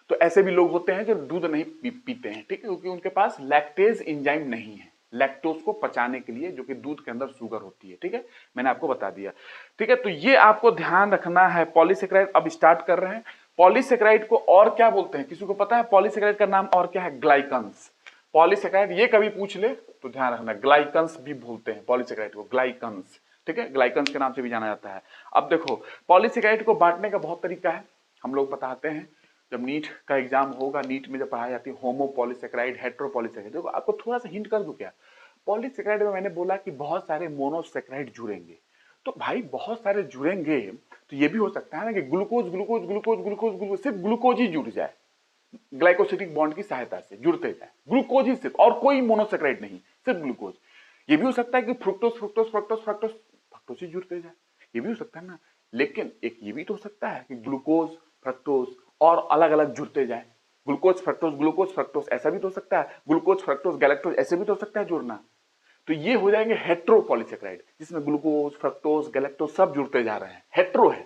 तो ऐसे भी लोग होते हैं जो दूध नहीं पीते हैं, ठीक है, क्योंकि उनके पास लैक्टेज एंजाइम नहीं है लैक्टोज को पचाने के लिए, जो कि दूध के अंदर शुगर होती है। ठीक है, मैंने आपको बता दिया। ठीक है, तो ये आपको ध्यान रखना है। पॉलीसेकेराइड अब स्टार्ट कर रहे हैं। पॉलीसेकेराइड को और क्या बोलते हैं, किसी को पता है पॉलीसेकेराइड का नाम और क्या है? ग्लाइकन्स। पॉलीसेकेराइड ये कभी पूछ ले तो ध्यान रखना, ग्लाइकन्स भी बोलते हैं पॉलीसेकेराइड को, ग्लाइकन्स। ठीक है, ग्लाइकन्स के नाम से भी जाना जाता है। अब देखो, पॉलीसेकेराइड को बांटने का बहुत तरीका है, हम लोग बताते हैं। जब नीट का एग्जाम होगा, नीट में जब पढ़ाई जाती है होमोपॉलीसेकेराइड, हेटेरोपॉलीसेकेराइड, देखो आपको थोड़ा सा हिंट कर दूं क्या? पॉलीसेकेराइड में मैंने बोला कि बहुत सारे मोनोसेकेराइड जुड़ेंगे, तो भाई बहुत सारे जुड़ेंगे तो ये भी हो सकता है ना कि glucose glucose glucose glucose glucose, सिर्फ ग्लूकोज ही जुड़ जाए, ग्लाइकोसिडिक बॉन्ड की सहायता से जुड़ते जाए, ग्लूकोज ही सिर्फ, और कोई मोनोसेकेराइड नहीं, सिर्फ ग्लूकोज। ये भी हो सकता है कि fructose fructose fructose fructose fructose ही जुड़ते जाए, ये भी हो सकता है ना। लेकिन एक ये भी तो हो सकता है कि ग्लूकोज फ्रक्टोज और अलग अलग जुड़ते जाए, ग्लूकोज फ्रक्टोज ऐसा भी तो हो सकता है, ग्लूकोज फ्रक्टोज गैलेक्टोज ऐसे भी तो हो सकता है जुड़ना। तो ये हो जाएंगे हेट्रोपॉलीसेकेराइड, जिसमें ग्लूकोज फ्रक्टोज गैलेक्टोज सब जुड़ते जा रहे हैं, हेट्रो है,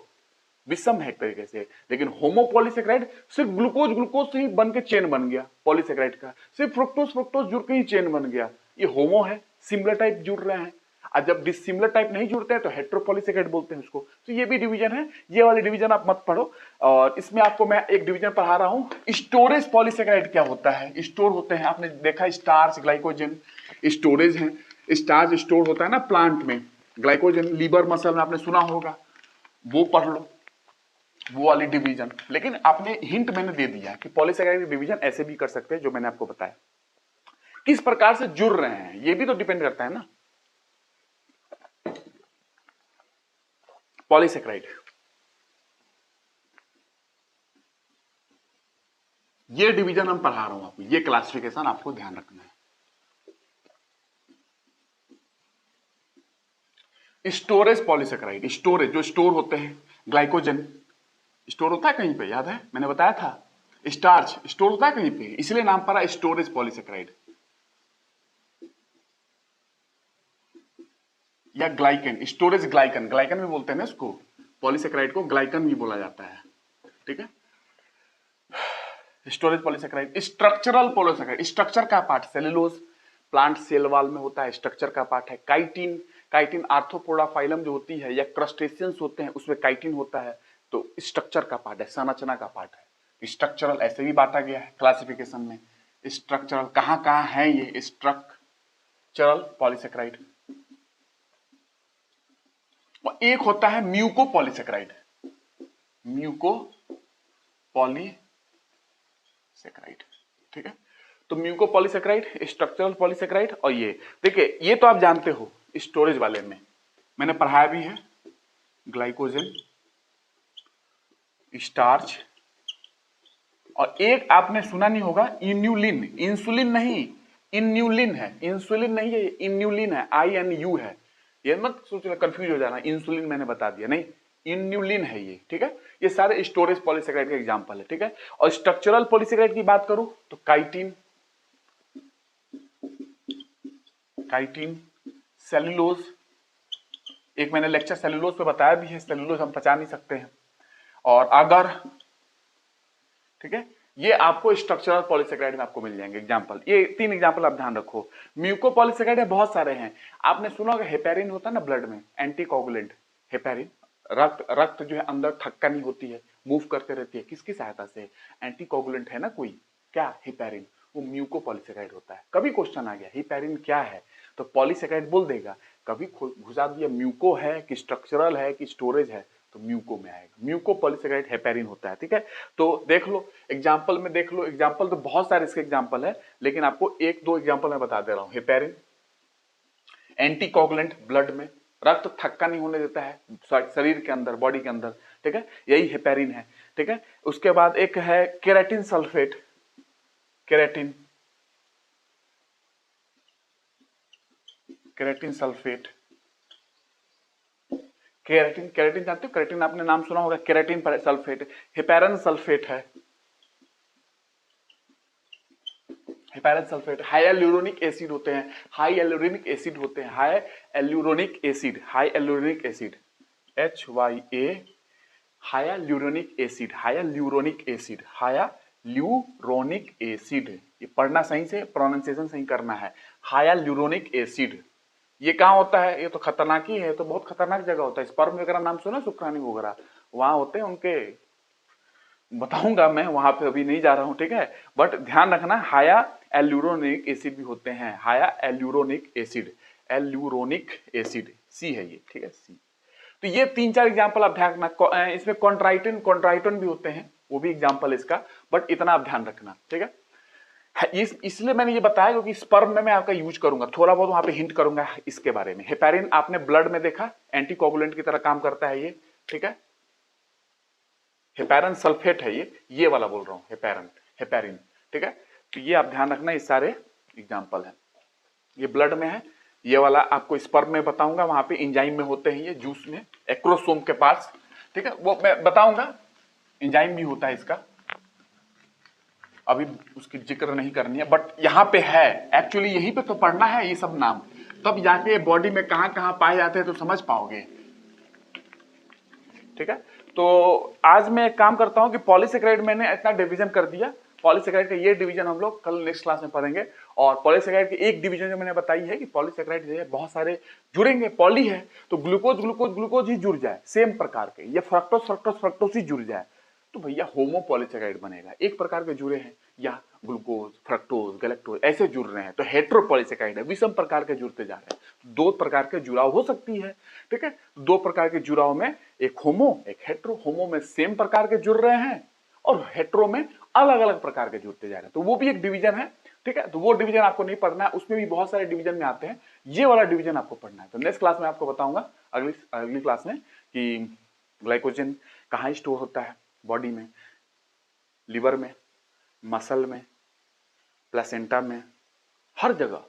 विषम है एक तरीके से। लेकिन होमोपॉलीसेकेराइड सिर्फ ग्लूकोज ग्लूकोज से ही बन के चेन बन गया, पॉलीसेकेराइड का सिर्फ फ्रुक्टोज फ्रुक्टोज जुड़ के ही चेन बन गया, ये होमो है, सिमिलर टाइप जुड़ रहे हैं। और जब डिसिमिलर टाइप नहीं जुड़ते हैं तो हेट्रोपॉलीसेकेराइड बोलते हैं उसको। तो ये भी डिवीजन है, ये वाली डिवीजन आप मत पढ़ो। और इसमें आपको मैं एक डिवीजन पढ़ा रहा हूं, स्टोरेज पॉलीसेकेराइड क्या होता है। स्टोर होते हैं, आपने देखा स्टार्च ग्लाइकोजन स्टोरेज है, स्टार्च स्टोर होता है ना प्लांट में, ग्लाइकोजन लीवर मसल में आपने सुना होगा, वो पढ़ लो, वो वाली डिवीजन। लेकिन आपने हिंट मैंने दे दिया कि पॉलीसेकेराइड डिवीजन ऐसे भी कर सकते हैं, जो मैंने आपको बताया। किस प्रकार से जुड़ रहे हैं ये भी तो डिपेंड करता है ना। पॉलीसेकेराइड, ये डिवीजन हम पढ़ा रहा हूं आपको, ये क्लासिफिकेशन आपको ध्यान रखना है। स्टोरेज पॉलीसेकेराइड, स्टोरेज जो स्टोर होते हैं, ग्लाइकोजन स्टोर होता है कहीं पे, याद है मैंने बताया था, स्टार्च स्टोर होता है कहीं पे, इसलिए नाम पड़ा स्टोरेज पॉलीसेकेराइड या ग्लाइकन, स्टोरेज ग्लाइकन, ग्लाइकन भी बोलते हैं ना इसको, पॉलीसेकेराइड को ग्लाइकन भी बोला जाता है। ठीक है, storage polysaccharide. Structural polysaccharide, structure का part, cellulose plant cell wall में होता है, स्ट्रक्चर का पार्ट है। काइटिन, काइटिन आर्थ्रोपोडा फाइलम जो होती है या क्रस्टेशियंस होते हैं उसमें काइटिन होता है, तो स्ट्रक्चर का पार्ट है, संरचना का पार्ट है। स्ट्रक्चरल ऐसे भी बांटा गया है क्लासिफिकेशन में। स्ट्रक्चरल कहाँ कहाँ है ये स्ट्रक्चरल पॉलीसेकेराइड। और एक होता है म्यूको पॉलीसेकेराइड, म्यूको पॉलीसेकेराइड। ठीक है, तो म्यूको पॉलीसेकेराइड, स्ट्रक्चरल पॉलीसेकेराइड, और ये देखिए, ये तो आप जानते हो स्टोरेज वाले में मैंने पढ़ाया भी है, ग्लाइकोजन, स्टार्च, और एक आपने सुना नहीं होगा इन्यूलिन, इंसुलिन नहीं, इन्यूलिन है, इंसुलिन नहीं है, इन्यूलिन है, INU है, ये मत सोचना कंफ्यूज हो जाना, इंसुलिन मैंने बता दिया, नहीं इन्यूलिन है ये। ठीक है, ये सारे स्टोरेज पॉलीसेकेराइड के एग्जांपल है। ठीक है, और स्ट्रक्चरल पॉलीसेकेराइड की बात करूं तो काइटिन, काइटिन, सेलुलोज, एक मैंने लेक्चर सेलुलोज पे बताया भी है, सेलुलोज हम पचा नहीं सकते हैं, और अगर, ठीक है, ये आपको स्ट्रक्चरल पॉलीसेकेराइड में आपको मिल जाएंगे एग्जांपल। ये 3 एग्जांपल आप ध्यान रखो। म्यूको पॉलीसेकेराइड है, बहुत सारे हैं, आपने सुना होगा हेपेरिन होता है ना ब्लड में, एंटीकोगुलेंट, हेपेरिन, रक्त जो है अंदर थक्का नहीं होती है, मूव करते रहती है, किसकी सहायता से? एंटीकोगुलेंट है ना कोई, क्या? हेपेरिन, वो म्यूको पॉलीसेकेराइड होता है। कभी क्वेश्चन आ गया हेपेरिन क्या है तो पॉलीसेकेराइड बोल देगा, कभी घुसा दिया म्यूको है कि स्ट्रक्चरल है कि स्टोरेज है तो म्यूको में आएगा, म्यूको पॉलीसेकेराइड हेपेरिन होता है। ठीक है, तो देख लो एग्जांपल में, देख लो एग्जांपल तो बहुत सारे इसके एग्जांपल है, लेकिन आपको 1-2 एग्जांपल मैं बता दे रहा हूं। हेपेरिन एंटीकोगुलेंट ब्लड में, रक्त थक्का नहीं होने देता है शरीर के अंदर, बॉडी के अंदर, ठीक है, यही हेपेरिन है, ठीक है। उसके बाद एक है keratin sulphate, keratin sulphate, keratin, keratin जानते हो, केराटिन आपने नाम सुना होगा, केराटिन सल्फेट, हेपेरन सल्फेट है, heparan sulphate, hyaluronic acid होते हैं, हाई एल्यूरोनिक एसिड होते हैं, hyaluronic acid, hyaluronic acid, HYA, हाया ल्यूरोनिक एसिड, हाया ल्यूरोनिक एसिड, हाया ल्यूरोनिक एसिड, ये पढ़ना सही से, प्रोनाउंसिएशन सही करना है, हाया ल्यूरोनिक एसिड। ये कहाँ होता है, ये तो खतरनाक ही है, तो बहुत खतरनाक जगह होता है, स्पर्म वगैरह नाम सुना, शुक्राणु वगैरह वहां होते हैं उनके, बताऊंगा मैं, वहां पे अभी नहीं जा रहा हूं, ठीक है। बट ध्यान रखना, हाया एल्यूरोनिक एसिड भी होते हैं, हाया एल्यूरोनिक एसिड, एल्यूरोनिक एसिड, सी है ये, ठीक है, सी। तो ये 3-4 एग्जांपल आप ध्यान रखना, इसमें कॉन्ट्राइटिन, कॉन्ट्राइटन भी होते हैं, वो भी एग्जांपल इसका, बट इतना आप ध्यान रखना, ठीक है। इसलिए मैंने ये बताया क्योंकि स्पर्म में मैं आपका यूज करूंगा, थोड़ा बहुत वहां पे हिंट करूंगा इसके बारे में। हेपेरिन आपने ब्लड में देखा, एंटीकोगुलेंट की तरह काम करता है ये, ठीक है। हेपेरन सल्फेट है ये वाला बोल रहा हूं, हेपेरन, हेपेरिन, ठीक है। तो ये आप ध्यान रखना, ये सारे एग्जांपल है, ये ब्लड में है, ये वाला आपको स्पर्म में बताऊंगा, वहां पे एंजाइम में होते हैं, ये जूस में, एक्रोसोम के पास, ठीक है, वो मैं बताऊंगा, एंजाइम भी होता है इसका, अभी उसकी जिक्र नहीं करनी है, बट यहां पे है, एक्चुअली यहीं पे तो पढ़ना है ये सब नाम, तब जाके बॉडी में कहां कहां पाए जाते हैं तो समझ पाओगे, ठीक है। तो आज मैं एक काम करता हूं कि पॉलीसेकेराइड मैंने इतना डिवीजन कर दिया, पॉलीसेकेराइड का ये डिवीजन हम लोग कल नेक्स्ट क्लास में पढ़ेंगे। और पॉलीसेकेराइड की एक डिवीजन जो मैंने बताई है कि पॉलीसेकेराइड जो है बहुत सारे जुड़ेंगे, पॉली है तो ग्लूकोज ग्लूकोज ग्लूकोज ही जुड़ जाए सेम प्रकार के, या फ्रक्टोज फ्रक्टोज फ्रक्टोज ही जुड़ जाए तो भैया होमोपॉलीसेकेराइड बनेगा, एक प्रकार के जुड़े हैं, या ग्लूकोज फ्रक्टोज गैलेक्टोज ऐसे जुड़ रहे हैं तो हेट्रोपॉलीसेकेराइड है, विषम प्रकार के जुड़ते जा रहे हैं, दो प्रकार के जुड़ाव हो सकती है, ठीक है। दो प्रकार के जुड़ाव में एक होमो एक हेट्रो, होमो में सेम प्रकार के जुड़ रहे हैं और हेट्रो में अलग अलग प्रकार के जुड़ते जा रहे हैं, तो वो भी एक डिवीजन है, ठीक है। तो वो डिवीजन आपको नहीं पढ़ना है, उसमें भी बहुत सारे डिवीजन में आते हैं, ये वाला डिवीजन आपको पढ़ना है। तो नेक्स्ट क्लास में आपको बताऊंगा, अगली क्लास में, कि ग्लाइकोजन कहाँ स्टोर होता है बॉडी में, लिवर में, मसल में, प्लेसेंटा में, हर जगह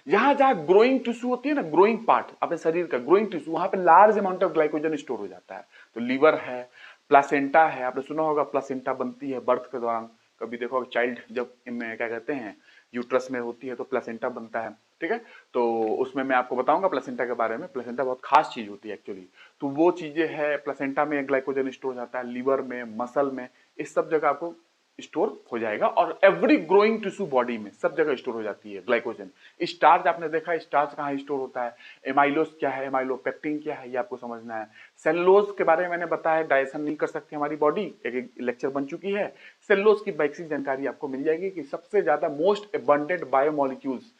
जहां जहां ग्रोइंग टिश्यू होती है ना, ग्रोइंग पार्ट अपने शरीर का ग्रोइंग टिश्यू, वहां पे large amount of glycogen store हो जाता है। तो लीवर है, प्लेसेंटा है, आपने सुना होगा प्लेसेंटा बनती है बर्थ के दौरान, कभी देखो चाइल्ड जब क्या कहते हैं यूट्रस में होती है तो प्लेसेंटा बनता है, ठीक है। तो उसमें मैं आपको बताऊंगा प्लेसेंटा के बारे में, प्लेसेंटा बहुत खास चीज होती है एक्चुअली, तो वो चीजें है, प्लेसेंटा में ग्लाइकोजन स्टोर हो जाता है, लीवर में, मसल में, इस सब जगह आपको स्टोर हो जाएगा, और एवरी ग्रोइंग टिश्यू बॉडी में सब जगह स्टोर हो जाती है ग्लाइकोजन। स्टार्च आपने देखा, स्टार्च कहाँ स्टोर होता है, एमाइलोज क्या है, एमाइलोपेक्टिन क्या है, ये आपको समझना है। सेलुलोज के बारे में मैंने बताया, डाइजेशन नहीं कर सकती हमारी बॉडी, एक लेक्चर बन चुकी है। सेलुलोज की बेसिक जानकारी आपको मिल जाएगी कि सबसे ज्यादा मोस्ट एबंडेंट बायोमोलिक्यूल्स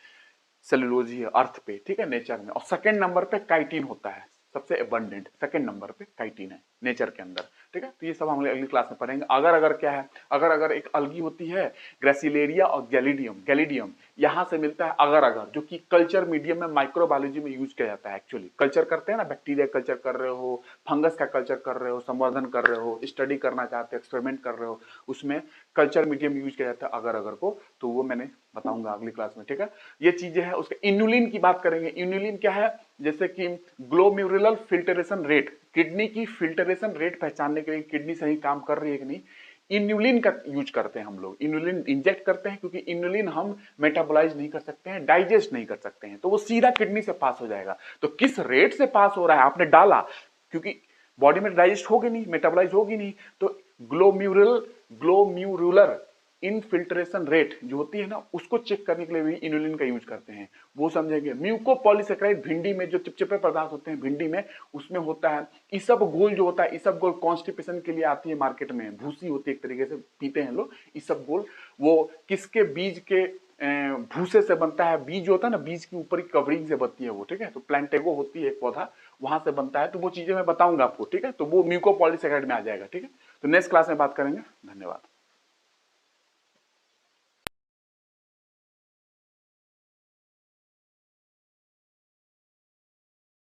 सेलुलोज ही है अर्थ पे, ठीक है, नेचर में। और सेकंड नंबर पे काइटिन होता है, सबसे एबंडेंट सेकंड नंबर पे काइटिन है नेचर के अंदर, ठीक है। तो ये सब हम अगली क्लास में पढ़ेंगे। अगर क्या है, अगर एक अलगी होती है ग्रेसिलेरिया और गैलिडियम यहां से मिलता है अगर, जो कि कल्चर मीडियम में माइक्रोबायोलॉजी में यूज किया जाता है। एक्चुअली कल्चर करते हैं ना, बैक्टीरिया कल्चर कर रहे हो, फंगस का कल्चर कर रहे हो, संवर्धन कर रहे हो, स्टडी करना चाहते हो, एक्सपेरिमेंट कर रहे हो, उसमें कल्चर मीडियम यूज किया जाता है अगर को, तो वो मैंने बताऊंगा अगली क्लास में, ठीक है। ये चीजें हैं। उसके इन्युलिन की बात करेंगे। इन्युलिन क्या है, जैसे कि ग्लोमेरुलर फिल्टरेशन रेट, किडनी की फिल्टरेशन रेट पहचानने के लिए किडनी सही काम कर रही है कि नहीं, इन्युलिन का यूज करते हैं हम लोग, इन्युलिन इंजेक्ट करते हैं, क्योंकि इन्युलिन हम मेटाबोलाइज नहीं कर सकते हैं, डाइजेस्ट नहीं कर सकते हैं, तो वो सीधा किडनी से पास हो जाएगा। तो किस रेट से पास हो रहा है आपने डाला, क्योंकि बॉडी में डाइजेस्ट होगी नहीं, मेटाबोलाइज होगी नहीं, तो ग्लोम्यूरुलर इनफिल्ट्रेशन रेट जो होती है ना, उसको चेक करने के लिए भी इन्युलिन का यूज करते हैं, वो समझेंगे। म्यूकोपॉलीसेकेराइड भिंडी में जो चिपचिपे पदार्थ होते हैं भिंडी में, उसमें होता है इसबगोल, जो होता है इसबगोल कॉन्स्टिपेशन के लिए आती है मार्केट में, भूसी होती है एक तरीके से, पीते हैं लोग इसबगोल। वो किसके बीज के भूसे से बनता है, बीज होता है ना, बीज की ऊपर की कवरिंग से बनती है वो, ठीक है। तो प्लांटेगो होती है एक पौधा, वहां से बनता है, तो वो चीजें मैं बताऊंगा आपको, ठीक है। तो वो म्यूकोपॉलीसेकेराइड में आ जाएगा, ठीक है। तो नेक्स्ट क्लास में बात करेंगे। धन्यवाद।